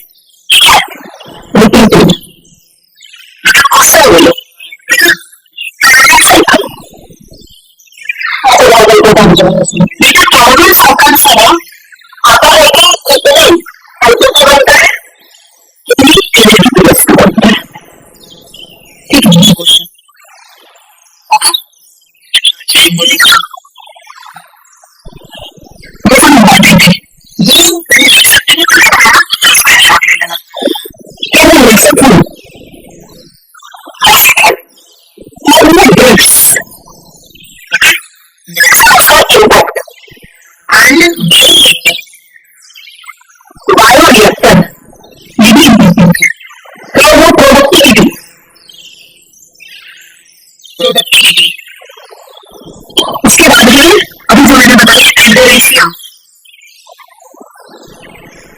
S1: रिपीटेड बोलो, आता है कि इतने हल्के को बनता है, कितनी एनर्जी प्लस को बनता है, ठीक है क्वेश्चन। उसके बाद में अभी जो मैंने बताया एंडोरेशियम,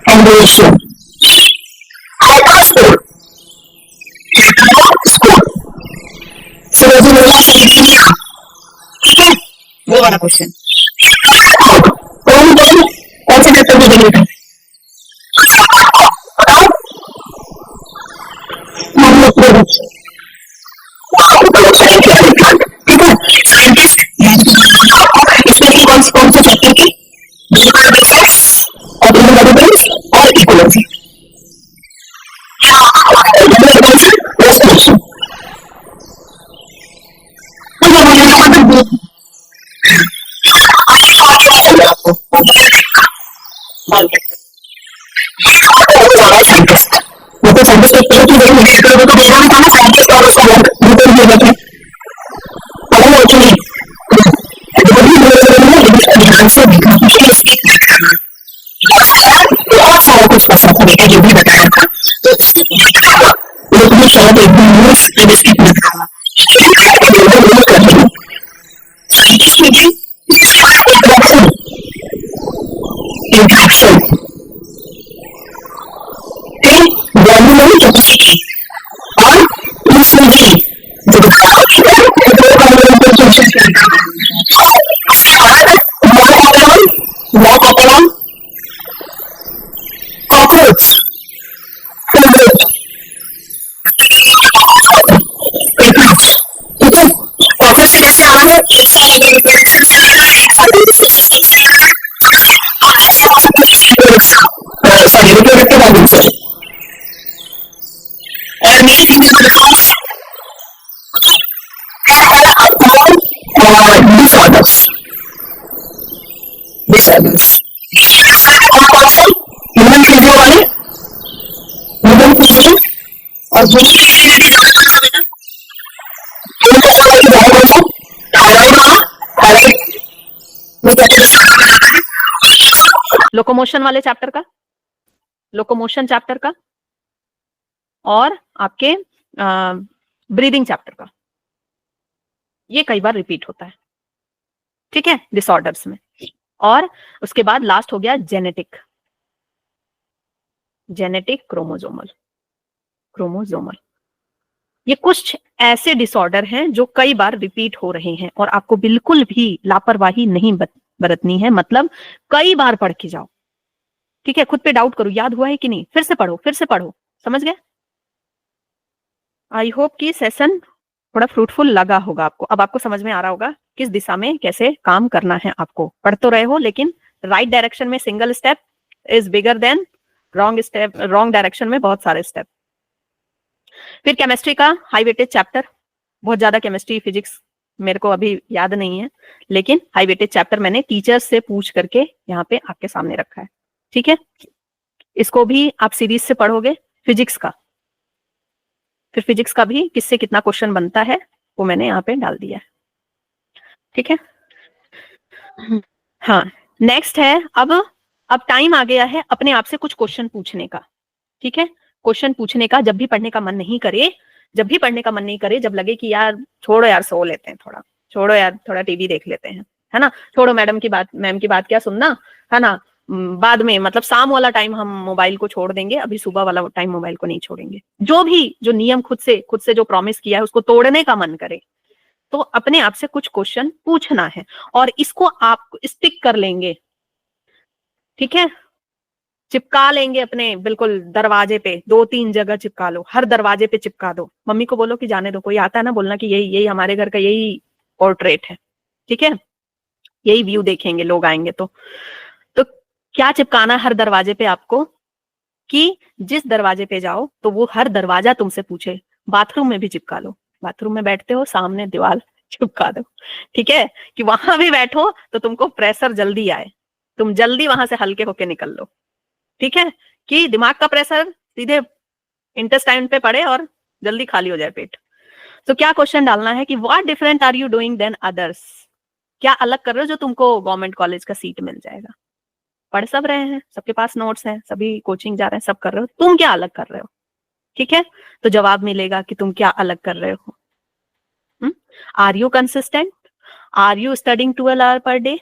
S1: हाइड्रोस्कोर, ठीक है, वो वाला क्वेश्चन। कौन से चैप्टर में देंगे साइंटिस्ट, स्पेशली कौन से चैप्टर की, और इकोलॉजी, साइंटिस्ट और उसका बहुत सारा कुछ क्वेश्चन था बेटा, जो भी बताया था, तो लेकिन शायद एक दिन न्यूज स्किप मत करना, इंट्रैक्शन, वॉल्यूमरी कैपेसिटी और इंसुलिन जो cockroach
S4: immediately before the class. Okay. There are disorders. कौन से ह्यूमन फिजियो वाले, ह्यूमन फिजियो और बुरी एक्टिविटी कौन सा बेटा,
S1: लोकोमोशन वाले चैप्टर का, लोकोमोशन चैप्टर का और आपके ब्रीदिंग चैप्टर का, ये कई बार रिपीट होता है, ठीक है, डिसऑर्डर्स में। और उसके बाद लास्ट हो गया जेनेटिक, जेनेटिक क्रोमोसोमल, क्रोमोसोमल। ये कुछ ऐसे डिसऑर्डर हैं जो कई बार रिपीट हो रहे हैं और आपको बिल्कुल भी लापरवाही नहीं बरतनी है, मतलब कई बार पढ़ के जाओ, ठीक है। खुद पे डाउट करो, याद हुआ है कि नहीं, फिर से पढ़ो, फिर से पढ़ो, समझ गए। आई होप कि सेशन थोड़ा फ्रूटफुल लगा होगा आपको। अब आपको समझ में आ रहा होगा किस दिशा में कैसे काम करना है आपको। पढ़ तो रहे हो, लेकिन राइट डायरेक्शन में single step is bigger than wrong step, wrong direction में बहुत सारे स्टेप। फिर केमिस्ट्री का हाई वेटेज चैप्टर, बहुत ज्यादा केमिस्ट्री फिजिक्स मेरे को अभी याद नहीं है, लेकिन हाई वेटेज चैप्टर मैंने टीचर्स से पूछ करके यहाँ पे आपके सामने रखा है, ठीक है। इसको भी आप सीरीज से पढ़ोगे। फिजिक्स का, फिर फिजिक्स का भी किससे कितना क्वेश्चन बनता है वो मैंने यहाँ पे डाल दिया है, ठीक है। हाँ, नेक्स्ट है अब टाइम आ गया है अपने आप से कुछ क्वेश्चन पूछने का, ठीक है। क्वेश्चन पूछने का, जब भी पढ़ने का मन नहीं करे, जब भी पढ़ने का मन नहीं करे, जब लगे कि यार छोड़ो यार सो लेते हैं, थोड़ा छोड़ो यार थोड़ा टीवी देख लेते हैं, है ना, छोड़ो मैम की बात क्या सुनना, है ना, बाद में, मतलब शाम वाला टाइम हम मोबाइल को छोड़ देंगे, अभी सुबह वाला टाइम मोबाइल को नहीं छोड़ेंगे। जो नियम खुद से जो प्रॉमिस किया है उसको तोड़ने का मन करे तो अपने आप से कुछ क्वेश्चन पूछना है और इसको आप स्टिक कर लेंगे, ठीक है। चिपका लेंगे अपने बिल्कुल दरवाजे पे, 2-3 जगह चिपका लो, हर दरवाजे पे चिपका दो। मम्मी को बोलो कि जाने दो, कोई आता है ना बोलना कि यही हमारे घर का यही पोर्ट्रेट है, ठीक है, यही व्यू देखेंगे लोग आएंगे तो क्या चिपकाना हर दरवाजे पे आपको, कि जिस दरवाजे पे जाओ तो वो हर दरवाजा तुमसे पूछे। बाथरूम में भी चिपका लो, बाथरूम में बैठते हो सामने दीवार चिपका दो, ठीक है, कि वहां भी बैठो तो तुमको प्रेशर जल्दी आए, तुम जल्दी वहां से हल्के होके निकल लो, ठीक है, कि दिमाग का प्रेशर सीधे इंटेस्टाइन पे पड़े और जल्दी खाली हो जाए पेट। तो क्या क्वेश्चन डालना है कि what different are you doing then others, क्या अलग कर रहे हो जो तुमको गवर्नमेंट कॉलेज का सीट मिल जाएगा। पढ़ सब रहे हैं, सबके पास नोट्स हैं, सभी कोचिंग जा रहे हैं, सब कर रहे हो, तुम क्या अलग कर रहे हो, ठीक है। तो जवाब मिलेगा कि तुम क्या अलग कर रहे हो। Are you consistent, are you studying 12 hour per day,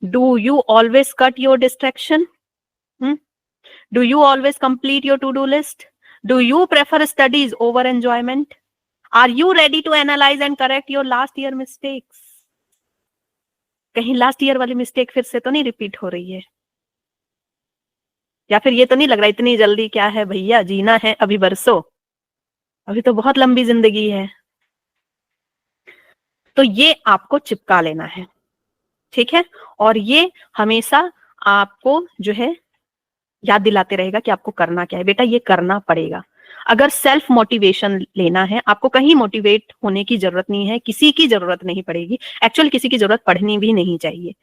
S1: do you always cut your distraction, do you always complete your to do list, do you prefer studies over enjoyment, are you ready to analyze and correct your last year mistakes. कहीं last year वाली mistake फिर से तो नहीं repeat हो रही है, या फिर ये तो नहीं लग रहा इतनी जल्दी क्या है भैया, जीना है अभी बरसों, अभी तो बहुत लंबी जिंदगी है। तो ये आपको चिपका लेना है, ठीक है, और ये हमेशा आपको जो है याद दिलाते रहेगा कि आपको करना क्या है। बेटा ये करना पड़ेगा। अगर सेल्फ मोटिवेशन लेना है, आपको कहीं मोटिवेट होने की जरूरत नहीं है, किसी की जरूरत नहीं पड़ेगी, एक्चुअल किसी की जरूरत पड़नी भी नहीं चाहिए।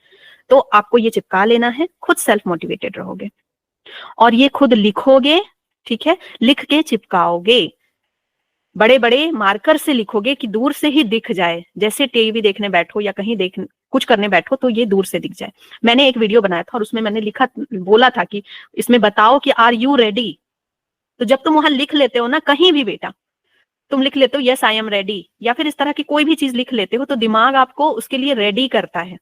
S1: तो आपको ये चिपका लेना है, खुद सेल्फ मोटिवेटेड रहोगे और ये खुद लिखोगे, ठीक है, लिख के चिपकाओगे, बड़े बड़े मार्कर से लिखोगे कि दूर से ही दिख जाए, जैसे टीवी देखने बैठो या कहीं कुछ करने बैठो तो ये दूर से दिख जाए। मैंने एक वीडियो बनाया था और उसमें मैंने बोला था कि इसमें बताओ कि आर यू रेडी। तो जब तुम वहां लिख लेते हो ना, कहीं भी बेटा तुम लिख लेते हो यस आई एम रेडी, या फिर इस तरह की कोई भी चीज लिख लेते हो, तो दिमाग आपको उसके लिए रेडी करता है।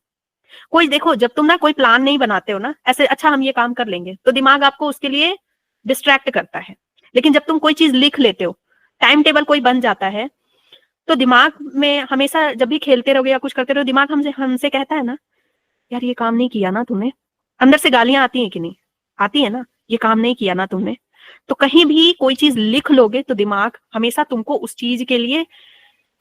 S1: कोई देखो, जब तुम ना कोई प्लान नहीं बनाते हो ना, ऐसे अच्छा हम ये काम कर लेंगे, तो दिमाग आपको उसके लिए डिस्ट्रैक्ट करता है। लेकिन जब तुम कोई चीज लिख लेते हो, टाइम टेबल कोई बन जाता है, तो दिमाग में हमेशा जब भी खेलते रहोगे या कुछ करते रहो, दिमाग हमसे कहता है ना, यार ये काम नहीं किया ना तुमने। अंदर से गालियां आती हैं कि नहीं आती है ना, ये काम नहीं किया ना तुमने। तो कहीं भी कोई चीज लिख लोगे तो दिमाग हमेशा तुमको उस चीज के लिए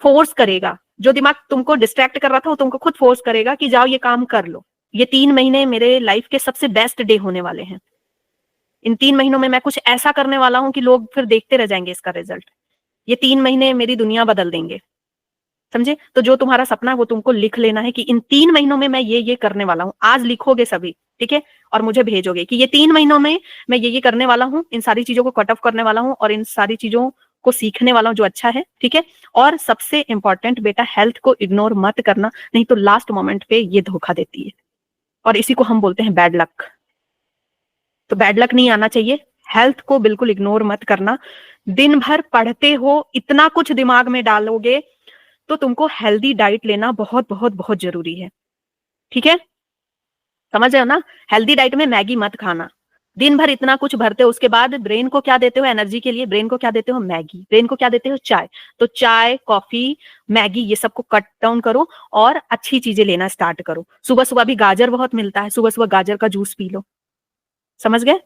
S1: फोर्स करेगा। जो दिमाग तुमको डिस्ट्रैक्ट कर रहा था वो तुमको खुद फोर्स करेगा कि जाओ ये काम कर लो। ये 3 महीने मेरे लाइफ के सबसे बेस्ट डे होने वाले हैं। इन 3 महीनों में मैं कुछ ऐसा करने वाला हूं कि लोग फिर देखते रह जाएंगे इसका रिजल्ट। ये 3 महीने मेरी दुनिया बदल देंगे, समझे? तो जो तुम्हारा सपना है वो तुमको लिख लेना है कि इन 3 महीनों में मैं ये करने वाला हूँ। आज लिखोगे सभी, ठीक है? और मुझे भेजोगे कि ये 3 महीनों में मैं ये करने वाला हूँ, इन सारी चीजों को कट ऑफ करने वाला हूँ और इन सारी चीजों को सीखने वाला हूँ जो अच्छा है, ठीक है? और सबसे इंपॉर्टेंट बेटा, हेल्थ को इग्नोर मत करना, नहीं तो लास्ट मोमेंट पे ये धोखा देती है और इसी को हम बोलते हैं बैड लक। तो बैड लक नहीं आना चाहिए, हेल्थ को बिल्कुल इग्नोर मत करना। दिन भर पढ़ते हो, इतना कुछ दिमाग में डालोगे तो तुमको हेल्दी डाइट लेना बहुत बहुत बहुत जरूरी है, ठीक है? समझ रहे हो ना? हेल्दी डाइट में मैगी मत खाना। दिन भर इतना कुछ भरते हो, उसके बाद ब्रेन को क्या देते हो एनर्जी के लिए? ब्रेन को क्या देते हो? मैगी। ब्रेन को क्या देते हो? चाय। तो चाय, कॉफी, मैगी, ये सबको कट डाउन करो और अच्छी चीजें लेना स्टार्ट करो। सुबह सुबह भी गाजर बहुत मिलता है, सुबह सुबह गाजर का जूस पी लो। समझ गए?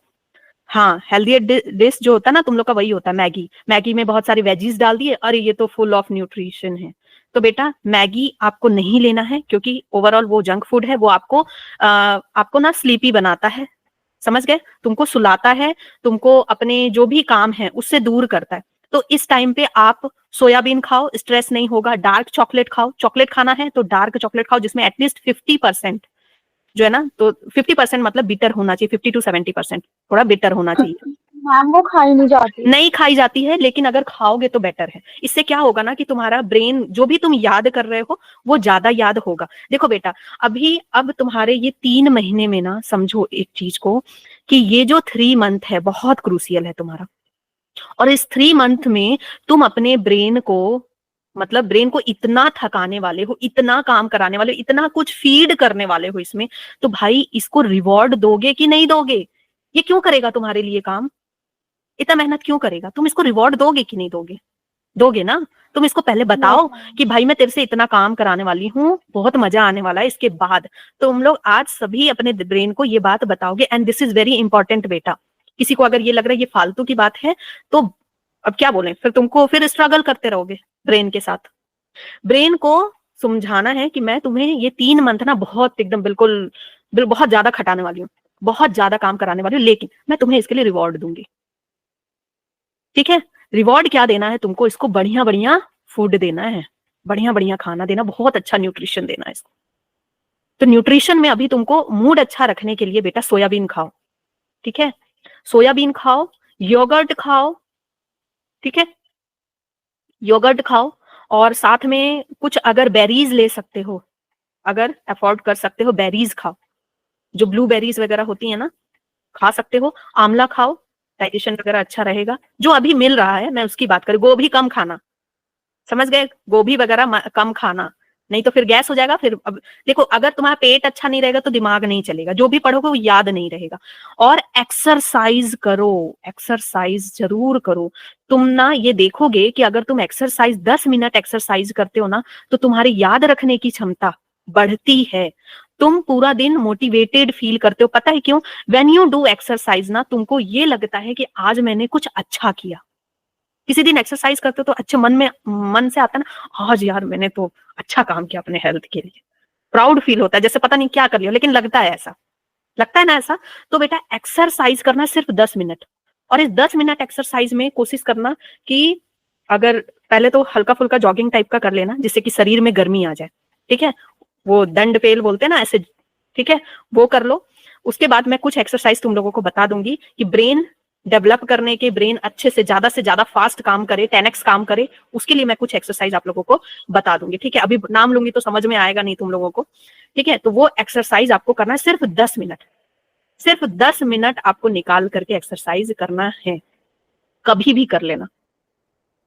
S1: हाँ, हेल्दी डिश जो होता है ना तुम लोग का, वही होता है मैगी। मैगी में बहुत सारी वेजीज डाल दिए, अरे ये तो फुल ऑफ न्यूट्रिशन है। तो बेटा मैगी आपको नहीं लेना है, क्योंकि ओवरऑल वो जंक फूड है, वो आपको ना स्लीपी बनाता है। समझ गए? तुमको सुलाता है, तुमको अपने जो भी काम है उससे दूर करता है। तो इस टाइम पे आप सोयाबीन खाओ, स्ट्रेस नहीं होगा। डार्क चॉकलेट खाओ, चॉकलेट खाना है तो डार्क चॉकलेट खाओ जिसमें एटलीस्ट 50% जो है ना, तो 50% मतलब बिटर होना चाहिए, 50 to 70% थोड़ा बिटर होना चाहिए।
S2: मैम वो खाई नहीं जाती।
S1: नहीं खाई जाती है, लेकिन अगर खाओगे तो बेटर है। इससे क्या होगा ना कि तुम्हारा ब्रेन जो भी तुम याद कर रहे हो वो ज्यादा याद होगा। देखो बेटा, अब तुम्हारे ये 3 महीने में ना, समझो एक चीज को कि ये जो 3 मंथ है बहुत क्रूसियल है तुम्हारा। और इस 3 मंथ में तुम अपने ब्रेन को, मतलब ब्रेन को इतना थकाने वाले हो, इतना काम कराने वाले हो, इतना कुछ फीड करने वाले हो इसमें, तो भाई इसको रिवॉर्ड दोगे कि नहीं दोगे? ये क्यों करेगा तुम्हारे लिए काम? इतना मेहनत क्यों करेगा? तुम इसको रिवॉर्ड दोगे कि नहीं दोगे? दोगे ना? तुम इसको पहले बताओ कि भाई मैं तेरे से इतना काम कराने वाली हूँ, बहुत मजा आने वाला है इसके बाद। तो तुम लोग आज सभी अपने ब्रेन को ये बात बताओगे, and this is very important बेटा। किसी को अगर ये लग रहा है ये फालतू की बात है तो अब क्या बोले, फिर तुमको फिर स्ट्रगल करते रहोगे ब्रेन के साथ। ब्रेन को समझाना है कि मैं तुम्हें ये 3 मंथ ना बहुत एकदम बहुत ज्यादा खटाने वाली हूँ, बहुत ज्यादा काम कराने वाली हूँ, लेकिन मैं तुम्हें इसके लिए रिवॉर्ड दूंगी। ठीक है? रिवॉर्ड क्या देना है तुमको? इसको बढ़िया बढ़िया फूड देना है, बढ़िया बढ़िया खाना देना, बहुत अच्छा न्यूट्रिशन देना है इसको। तो न्यूट्रिशन में अभी तुमको मूड अच्छा रखने के लिए बेटा सोयाबीन खाओ, ठीक है? सोयाबीन खाओ, योगर्ट खाओ, ठीक है? योगर्ट खाओ, और साथ में कुछ अगर बेरीज ले सकते हो, अगर अफोर्ड कर सकते हो, बेरीज खाओ, जो ब्लूबेरीज वगैरह होती है ना, खा सकते हो। आंवला खाओ, डाइजेशन वगैरह अच्छा रहेगा। जो अभी मिल रहा है मैं उसकी बात करूं, गोभी कम खाना, समझ गए? गोभी वगैरह कम खाना, नहीं तो फिर गैस हो जाएगा। फिर अब देखो, अगर तुम्हारा पेट अच्छा नहीं रहेगा तो दिमाग नहीं चलेगा, जो भी पढ़ोगे वो याद नहीं रहेगा। और एक्सरसाइज करो, एक्सरसाइज जरूर करो। तुम ना ये देखोगे कि अगर तुम एक्सरसाइज 10 मिनट एक्सरसाइज करते हो ना, तो तुम्हारी याद रखने की क्षमता बढ़ती है। तुम पूरा दिन मोटिवेटेड फील करते हो। पता है क्यों? व्हेन यू डू एक्सरसाइज ना, तुमको ये लगता है कि आज मैंने कुछ अच्छा किया। किसी दिन एक्सरसाइज करते हो तो अच्छे मन से आता है ना, आज यार मैंने तो अच्छा काम किया अपने हेल्थ के लिए, प्राउड फील होता है, जैसे पता नहीं क्या कर लिया, लेकिन लगता है ऐसा, लगता है ना ऐसा। तो बेटा एक्सरसाइज करना सिर्फ 10 मिनट, और इस 10 मिनट एक्सरसाइज में कोशिश करना कि अगर पहले तो हल्का फुल्का जॉगिंग टाइप का कर लेना, जिससे कि शरीर में गर्मी आ जाए, ठीक है? वो दंड पेल बोलते हैं ना ऐसे, ठीक है? वो कर लो। उसके बाद मैं कुछ एक्सरसाइज तुम लोगों को बता दूंगी कि ब्रेन डेवलप करने के, ब्रेन अच्छे से ज्यादा फास्ट काम करे, 10x काम करे, उसके लिए मैं कुछ एक्सरसाइज आप लोगों को बता दूंगी, ठीक है? अभी नाम लूंगी तो समझ में आएगा नहीं तुम लोगों को, ठीक है? तो वो एक्सरसाइज आपको करना है सिर्फ 10 मिनट, सिर्फ 10 मिनट आपको निकाल करके एक्सरसाइज करना है, कभी भी कर लेना,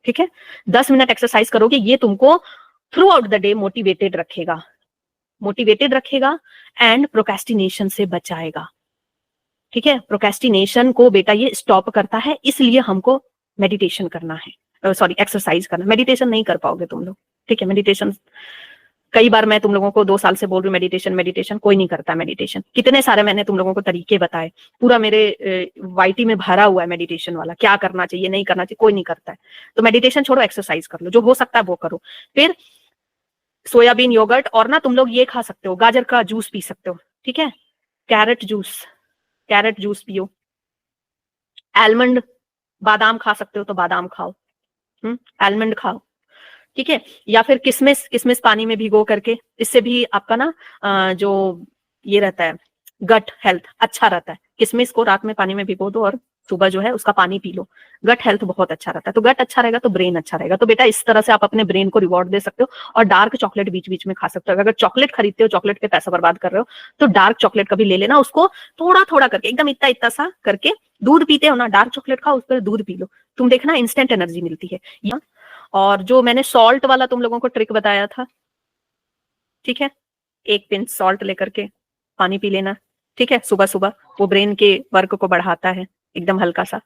S1: ठीक है? 10 मिनट एक्सरसाइज करोगे, ये तुमको through out the day motivated रखेगा एंड प्रोक्रेस्टिनेशन से बचाएगा, ठीक है? प्रोक्रेस्टिनेशन को बेटा ये स्टॉप करता है, इसलिए हमको मेडिटेशन करना है, सॉरी एक्सरसाइज करना। मेडिटेशन नहीं कर पाओगे तुम लोग, ठीक है? मेडिटेशन कई बार मैं तुम लोगों को 2 साल से बोल रही हूँ, मेडिटेशन कोई नहीं करता। मेडिटेशन कितने सारे मैंने तुम लोगों को तरीके बताए, पूरा मेरे वाईटी में भरा हुआ है मेडिटेशन वाला, क्या करना चाहिए नहीं करना चाहिए, कोई नहीं करता है। तो मेडिटेशन छोड़ो, एक्सरसाइज कर लो, जो हो सकता है वो करो। फिर सोयाबीन, योगर्ट, और ना तुम लोग ये खा सकते हो, गाजर का जूस पी सकते हो, ठीक है? कैरेट जूस पियो। आलमंड, बादाम खा सकते हो तो बादाम खाओ, आलमंड खाओ, ठीक है, या फिर किशमिश, किशमिश पानी में भिगो करके, इससे भी आपका ना जो ये रहता है गट हेल्थ अच्छा रहता है। किशमिश को रात में पानी में भिगो दो और सुबह जो है उसका पानी पी लो, गट हेल्थ बहुत अच्छा रहता है। तो गट अच्छा रहेगा तो ब्रेन अच्छा रहेगा। तो बेटा इस तरह से आप अपने ब्रेन को रिवॉर्ड दे सकते हो। और डार्क चॉकलेट बीच बीच में खा सकते हो। अगर चॉकलेट खरीदते हो, चॉकलेट पे पैसा बर्बाद कर रहे हो, तो डार्क चॉकलेट कभी ले लेना, उसको थोड़ा थोड़ा करके, एकदम इतना इतना सा करके, दूध पीते हो ना, डार्क चॉकलेट खाओ, उस पर दूध पी लो, तुम देखना इंस्टेंट एनर्जी मिलती है। और जो मैंने सॉल्ट वाला तुम लोगों को ट्रिक बताया था, ठीक है, 1 पिंच सॉल्ट लेकर के पानी पी लेना, ठीक है, सुबह सुबह, वो ब्रेन के वर्क को बढ़ाता है एकदम हल्का सा।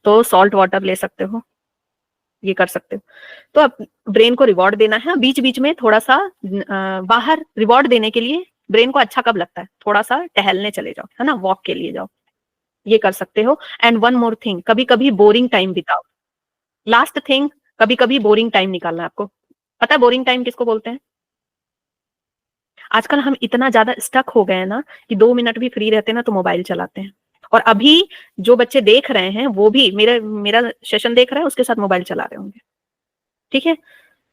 S1: तो सॉल्ट वाटर ले सकते हो, ये कर सकते हो। तो अब ब्रेन को रिवॉर्ड देना है, बीच बीच में थोड़ा सा बाहर रिवॉर्ड देने के लिए। ब्रेन को अच्छा कब लगता है, थोड़ा सा टहलने चले जाओ, है ना, वॉक के लिए जाओ, ये कर सकते हो। एंड वन मोर थिंग, कभी कभी बोरिंग टाइम बिताओ। लास्ट थिंग, कभी कभी बोरिंग टाइम निकालना है आपको। पता है बोरिंग टाइम किसको बोलते हैं? आजकल हम इतना ज्यादा स्टक हो गए हैं ना कि 2 मिनट भी फ्री रहते हैं ना तो मोबाइल चलाते हैं। और अभी जो बच्चे देख रहे हैं वो भी मेरा सेशन देख रहे हैं, उसके साथ मोबाइल चला रहे होंगे, ठीक है।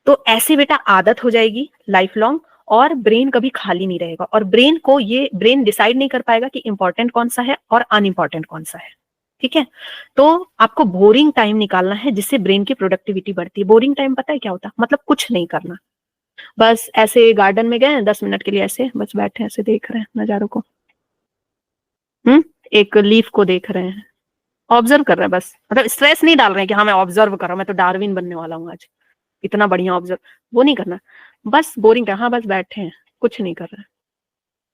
S1: तो ऐसे बेटा आदत हो जाएगी लाइफ लॉन्ग, और ब्रेन कभी खाली नहीं रहेगा। और ब्रेन को ये ब्रेन डिसाइड नहीं कर पाएगा कि इंपॉर्टेंट कौन सा है और अनइम्पॉर्टेंट कौन सा है, ठीक है। तो आपको बोरिंग टाइम निकालना है जिससे ब्रेन की प्रोडक्टिविटी बढ़ती है। बोरिंग टाइम पता है क्या होता है? मतलब कुछ नहीं करना, बस ऐसे गार्डन में गए 10 मिनट के लिए, ऐसे बस बैठे, ऐसे देख रहे हैं नजारों को, एक लीफ को देख रहे हैं, ऑब्जर्व कर रहे हैं बस। मतलब स्ट्रेस नहीं डाल रहे हैं कि हाँ मैं ऑब्जर्व कर रहा हूँ, मैं तो डार्विन बनने वाला हूँ आज, इतना बढ़िया ऑब्जर्व, वो नहीं करना। बस बोरिंग है, हाँ बस बैठे हैं, कुछ नहीं कर रहे हैं,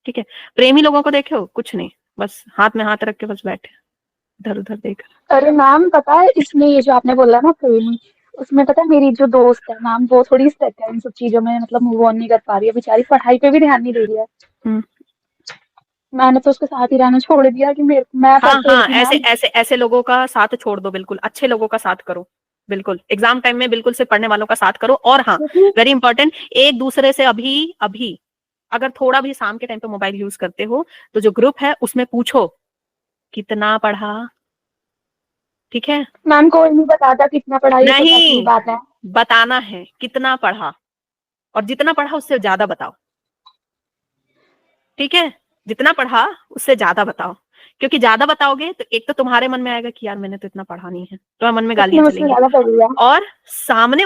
S1: ठीक है। प्रेमी लोगों को देखे हो, कुछ नहीं, बस हाथ में हाथ रख के बस बैठे, इधर उधर देख रहे।
S2: अरे मैम पता है इसमें ये जो आपने बोला ना प्रेमी, उसमें पता है मेरी जो दोस्त है मैम वो थोड़ी स्टक है इन सब चीजों में, मतलब मूव ऑन नहीं कर पा रही है बेचारी, पढ़ाई पे भी ध्यान नहीं दे रही है।
S1: हम्म।
S2: मैंने तो उसके साथ ही रहना छोड़ दिया कि मैं
S1: हाँ
S2: पढ़ती रही
S1: हाँ,
S2: थी
S1: ऐसे
S2: मैम।
S1: ऐसे ऐसे लोगों का साथ छोड़ दो, बिल्कुल अच्छे लोगों का साथ करो, बिल्कुल एग्जाम टाइम में बिल्कुल से पढ़ने वालों का साथ करो। और हाँ,
S2: क्योंकि
S1: वेरी इंपॉर्टेंट, एक दूसरे से अभी अभी अगर थोड़ा भी शाम के टाइम पे मोबाइल यूज करते हो तो जो ग्रुप है उसमें पूछो कितना पढ़ा, ठीक है।
S2: मैम कोई नहीं बताता कितना पढ़ा, ये तो असली
S1: नहीं,
S2: बात है।
S1: बताना है कितना पढ़ा, और जितना पढ़ा उससे ज्यादा बताओ, ठीक है। जितना पढ़ा उससे ज्यादा बताओ, क्योंकि ज्यादा बताओगे तो एक तो तुम्हारे मन में आएगा कि यार मैंने तो इतना पढ़ा नहीं है, तो मन में
S2: इसलिए
S1: गालियां
S2: मुझसे
S1: चलेंगी।
S2: ज्यादा पढ़ लिया।
S1: और सामने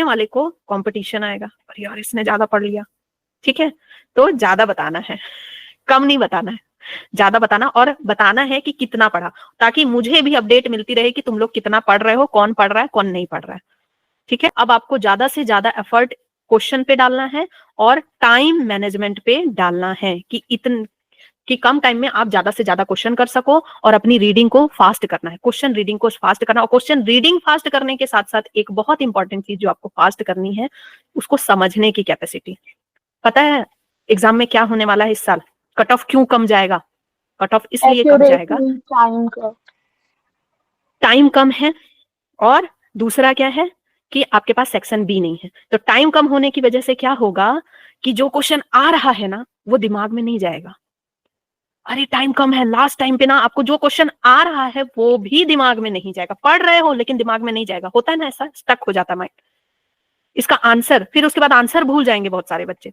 S1: वाले को कंपटीशन आएगा, अरे यार इसने ज्यादा पढ़ लिया, ठीक है। तो ज्यादा बताना है, कम नहीं बताना है, ज्यादा बताना। और बताना है कि कितना पढ़ा, ताकि मुझे भी अपडेट मिलती रहे कि तुम लोग कितना पढ़ रहे हो, कौन पढ़ रहा है कौन नहीं पढ़ रहा है, ठीक है। अब आपको ज्यादा से ज्यादा एफर्ट क्वेश्चन पे डालना है और टाइम मैनेजमेंट पे डालना है कि कम टाइम में आप ज्यादा से ज्यादा क्वेश्चन कर सको, और अपनी रीडिंग को फास्ट करना है, क्वेश्चन रीडिंग को फास्ट करना। और क्वेश्चन रीडिंग फास्ट करने के साथ साथ एक बहुत इंपॉर्टेंट चीज जो आपको फास्ट करनी है, उसको समझने की कैपेसिटी। पता है एग्जाम में क्या होने वाला है इस साल? कट ऑफ क्यों कम जाएगा? कट ऑफ इसलिए कम जाएगा,
S2: एक्यूरेसी टाइम का।
S1: टाइम कम है, और दूसरा क्या है कि आपके पास सेक्शन बी नहीं है। तो टाइम कम होने की वजह से क्या होगा कि जो क्वेश्चन आ रहा है ना वो दिमाग में नहीं जाएगा। अरे टाइम कम है, लास्ट टाइम पे ना आपको जो क्वेश्चन आ रहा है वो भी दिमाग में नहीं जाएगा। पढ़ रहे हो लेकिन दिमाग में नहीं जाएगा, होता है ना ऐसा, स्टक हो जाता माइंड। इसका आंसर, फिर उसके बाद आंसर भूल जाएंगे बहुत सारे बच्चे।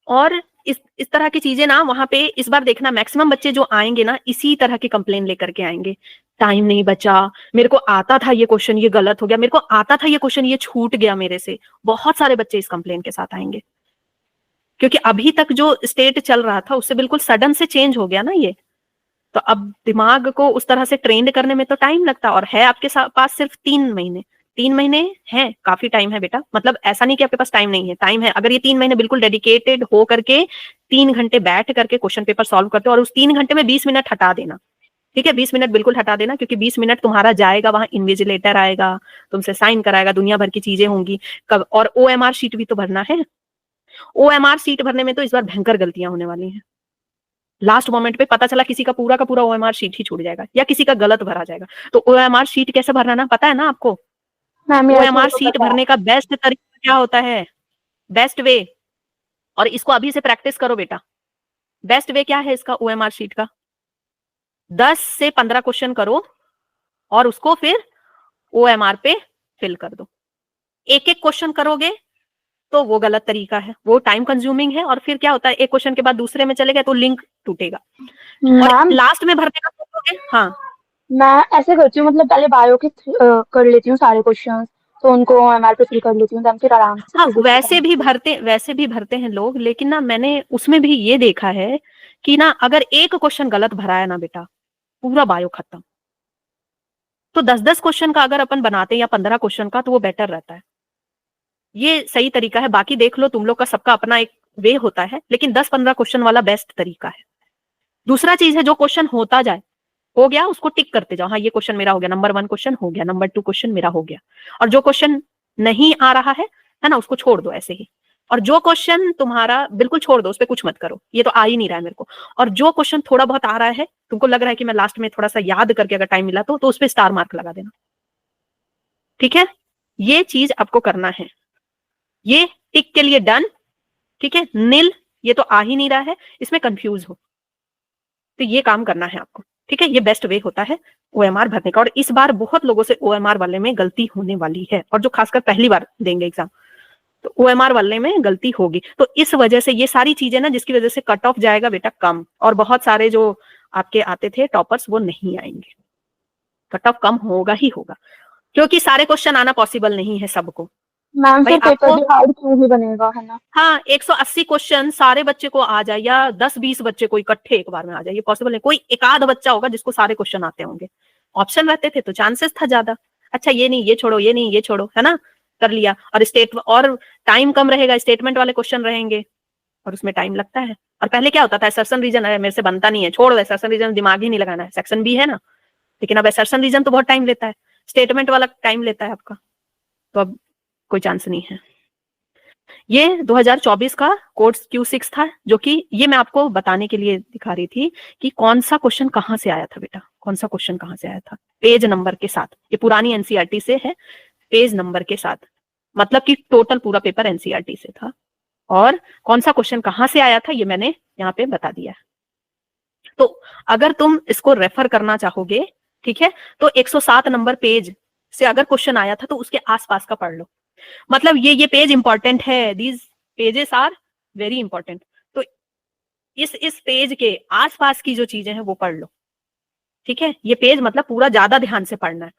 S1: और इस तरह की चीजें ना वहां पे इस बार देखना, मैक्सिमम बच्चे जो आएंगे ना इसी तरह की कंप्लेन लेकर के आएंगे, टाइम नहीं बचा, मेरे को आता था ये क्वेश्चन ये गलत हो गया, मेरे को आता था ये क्वेश्चन ये छूट गया मेरे से। बहुत सारे बच्चे इस कंप्लेन के साथ आएंगे, क्योंकि अभी तक जो स्टेट चल रहा था उससे बिल्कुल सडन से चेंज हो गया ना ये। तो अब दिमाग को उस तरह से ट्रेंड करने में तो टाइम लगता, और है आपके पास सिर्फ 3 महीने। 3 महीने है, काफी टाइम है बेटा। मतलब ऐसा नहीं कि आपके पास टाइम नहीं है, टाइम है। अगर ये 3 महीने बिल्कुल डेडिकेटेड हो करके 3 घंटे बैठ करके क्वेश्चन पेपर सॉल्व करते हो, और उस 3 घंटे में 20 मिनट हटा देना, ठीक है, 20 मिनट बिल्कुल हटा देना, क्योंकि 20 मिनट तुम्हारा जाएगा, वहां इन्विजिलेटर आएगा, तुमसे साइन कराएगा, दुनिया भर की चीजें होंगी। कब, और OMR शीट भी तो भरना है। OMR शीट भरने में तो इस बार भयंकर गलतियां होने वाली हैं। लास्ट मोमेंट पे पता चला किसी का पूरा OMR शीट ही छूट जाएगा, या किसी का गलत भरा जाएगा। तो OMR शीट कैसे भरना ना पता है ना आपको?
S2: मैम यस
S1: OMR
S2: मेरे को
S1: शीट
S2: पता है।
S1: भरने का बेस्ट तरीका क्या होता है, बेस्ट वे, और इसको अभी से प्रैक्टिस करो बेटा। बेस्ट वे क्या है इसका, OMR शीट का? 10 से 15 क्वेश्चन करो, और उसको फिर OMR पे फिल कर दो। एक एक क्वेश्चन करोगे तो वो गलत तरीका है, वो टाइम कंज्यूमिंग है, और फिर क्या होता है, एक क्वेश्चन के बाद दूसरे में चले गए तो लिंक टूटेगा, और
S2: मैम
S1: लास्ट में भरने का सोचोगे। हाँ
S2: मैं ऐसे करती हूँ, मतलब पहले बायो के कर लेती हूँ सारे क्वेश्चंस, तो उनको OMR पे फिल कर लेती हूँ, then फिर आराम से
S1: हाँ,
S2: फिजिक्स के टाइम पे।
S1: वैसे भी भरते हैं लोग, लेकिन ना मैंने उसमें भी ये देखा है कि ना अगर एक क्वेश्चन गलत भरा है ना बेटा, पूरा बायो खत्म। तो 10-10 क्वेश्चन का अगर अपन बनाते हैं या 15 क्वेश्चन का, तो वो बेटर रहता है। ये सही तरीका है। बाकी देख लो, तुम लोग का सबका अपना एक वे होता है, लेकिन 10-15 क्वेश्चन वाला बेस्ट तरीका है। दूसरा चीज है, जो क्वेश्चन होता जाए, हो गया उसको टिक करते जाओ, हाँ ये क्वेश्चन मेरा हो गया, नंबर 1 क्वेश्चन हो गया, नंबर 2 क्वेश्चन मेरा हो गया। और जो क्वेश्चन नहीं आ रहा है ना, उसको छोड़ दो ऐसे ही। और जो क्वेश्चन तुम्हारा बिल्कुल छोड़ दो, उस पर कुछ मत करो, ये तो आ ही नहीं रहा है मेरे को। और जो क्वेश्चन थोड़ा बहुत आ रहा है, तुमको लग रहा है कि मैं लास्ट में थोड़ा सा याद करके अगर टाइम मिला तो उस पर स्टार मार्क लगा देना। ठीक है, ये चीज आपको करना है। ये टिक के लिए डन, ठीक है। नील, ये तो आ ही नहीं रहा है, इसमें कंफ्यूज हो, तो ये काम करना है आपको। ठीक है, ये बेस्ट वे होता है OMR भरने का। और इस बार बहुत लोगों से OMR वाले में गलती होने वाली है, और जो खासकर पहली बार देंगे एग्जाम, तो OMR वाले में गलती होगी। तो इस वजह से ये सारी चीजें ना, जिसकी वजह से कट ऑफ जाएगा बेटा कम, और बहुत सारे जो आपके आते थे टॉपर्स, वो नहीं आएंगे। कट ऑफ कम होगा ही होगा, क्योंकि सारे क्वेश्चन आना पॉसिबल नहीं है सबको।
S2: मैम
S1: भाई
S2: फिर पेपर
S1: आपको,
S2: भी हार्ड क्यों ही बनेगा, है ना?
S1: हाँ 180 क्वेश्चन सारे बच्चे को आ जाए, या 10-20 बच्चे को इकट्ठे एक बार में आ जाए, ये पॉसिबल है। कोई एक आध बच्चा होगा जिसको सारे क्वेश्चन आते होंगे। ऑप्शन रहते थे तो चांसेस था ज्यादा। अच्छा ये नहीं, ये छोड़ो, ये नहीं, ये छोड़ो, है ना, कर लिया। और टाइम कम रहेगा, स्टेटमेंट वाले क्वेश्चन रहेंगे, और उसमें टाइम लगता है। और पहले क्या होता था, असर्शन रीजन है, मेरे से बनता नहीं है, छोड़ दो, असर्शन रीजन दिमाग ही नहीं लगाना है, सेक्शन बी है ना। लेकिन अब असर्शन रीजन तो बहुत टाइम लेता है, स्टेटमेंट वाला टाइम लेता है आपका, तो अब कोई चांस नहीं है। ये 2024 का कोर्स Q6 था, जो कि ये मैं आपको बताने के लिए दिखा रही थी कि कौन सा क्वेश्चन कहां से आया था बेटा, कौन सा क्वेश्चन कहां से आया था, पेज नंबर के साथ। ये पुरानी NCERT से है, पेज नंबर के साथ, मतलब कि टोटल पूरा पेपर NCERT से था, और कौन सा क्वेश्चन कहां से आया था ये मैंने यहाँ पे बता दिया है। तो अगर तुम इसको रेफर करना चाहोगे, ठीक है, तो 107 नंबर पेज से अगर क्वेश्चन आया था तो उसके आसपास का पढ़ लो। मतलब ये पेज इंपॉर्टेंट है, these pages are very important. तो इस पेज के आसपास की जो चीजें हैं वो पढ़ लो। ठीक है, ये पेज मतलब पूरा ज्यादा ध्यान से पढ़ना है।